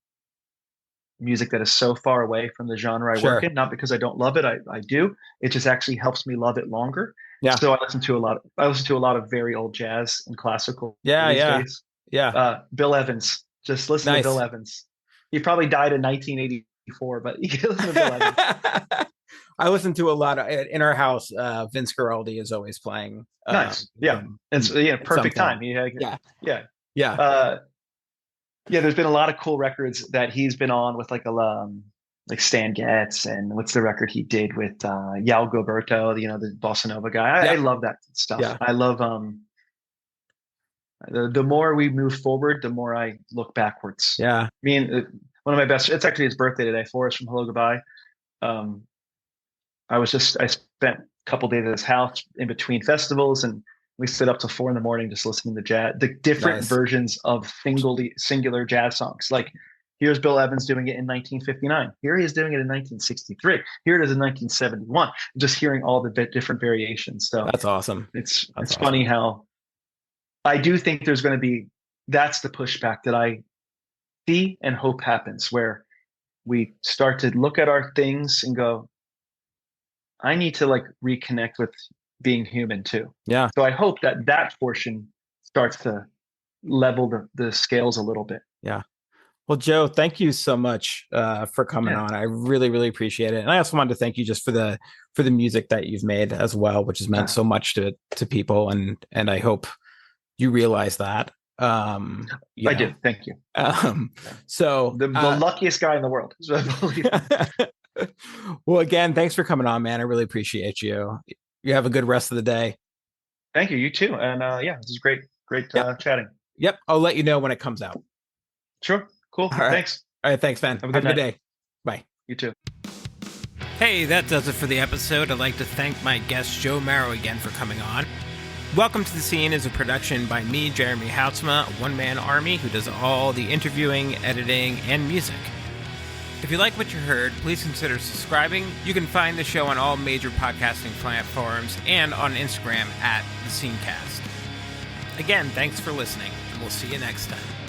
Speaker 2: music that is so far away from the genre I work in. Not because I don't love it, I do. It just actually helps me love it longer. Yeah. So I listen to a lot of very old jazz and classical. Days. Bill Evans. Just listen to Bill Evans. He probably died in 1984, but you can listen to Bill Evans.
Speaker 3: I listen to a lot of, in our house. Vince Guaraldi is always playing.
Speaker 2: Nice. It's perfect time. There's been a lot of cool records that he's been on with like Stan Getz, and what's the record he did with Yao Gilberto, the bossa nova guy. I love that stuff. Yeah. I love the more we move forward, the more I look backwards. Yeah. I mean, one of my best, it's actually his birthday today, Forrest from HelloGoodbye. I spent a couple days at his house in between festivals, and we stood up till 4 a.m. just listening to jazz, the different versions of singular jazz songs. Like, here's Bill Evans doing it in 1959. Here he is doing it in 1963. Here it is in 1971. Just hearing all the different variations. So
Speaker 3: that's awesome.
Speaker 2: It's funny how I do think there's going to be, that's the pushback that I see and hope happens, where we start to look at our things and go, I need to like reconnect with being human too. Yeah. So I hope that portion starts to level the scales a little bit.
Speaker 3: Yeah. Well, Joe, thank you so much for coming on. I really, really appreciate it. And I also wanted to thank you just for the music that you've made as well, which has meant so much to people. And I hope you realize that.
Speaker 2: I do. Thank you.
Speaker 3: So
Speaker 2: the luckiest guy in the world. So I believe.
Speaker 3: Well, again, thanks for coming on, man. I really appreciate you. You have a good rest of the day.
Speaker 2: Thank you. You too. And this is great chatting.
Speaker 3: Yep. I'll let you know when it comes out.
Speaker 2: Sure. Cool.
Speaker 3: All right.
Speaker 2: Thanks.
Speaker 3: All right. Thanks, man. Have a good day. Bye.
Speaker 2: You too.
Speaker 1: Hey, that does it for the episode. I'd like to thank my guest, Joe Marro, again for coming on. Welcome to the Scene is a production by me, Jeremy Houtsma, a one-man army who does all the interviewing, editing, and music. If you like what you heard, please consider subscribing. You can find the show on all major podcasting platforms and on Instagram @TheScenecast. Again, thanks for listening, and we'll see you next time.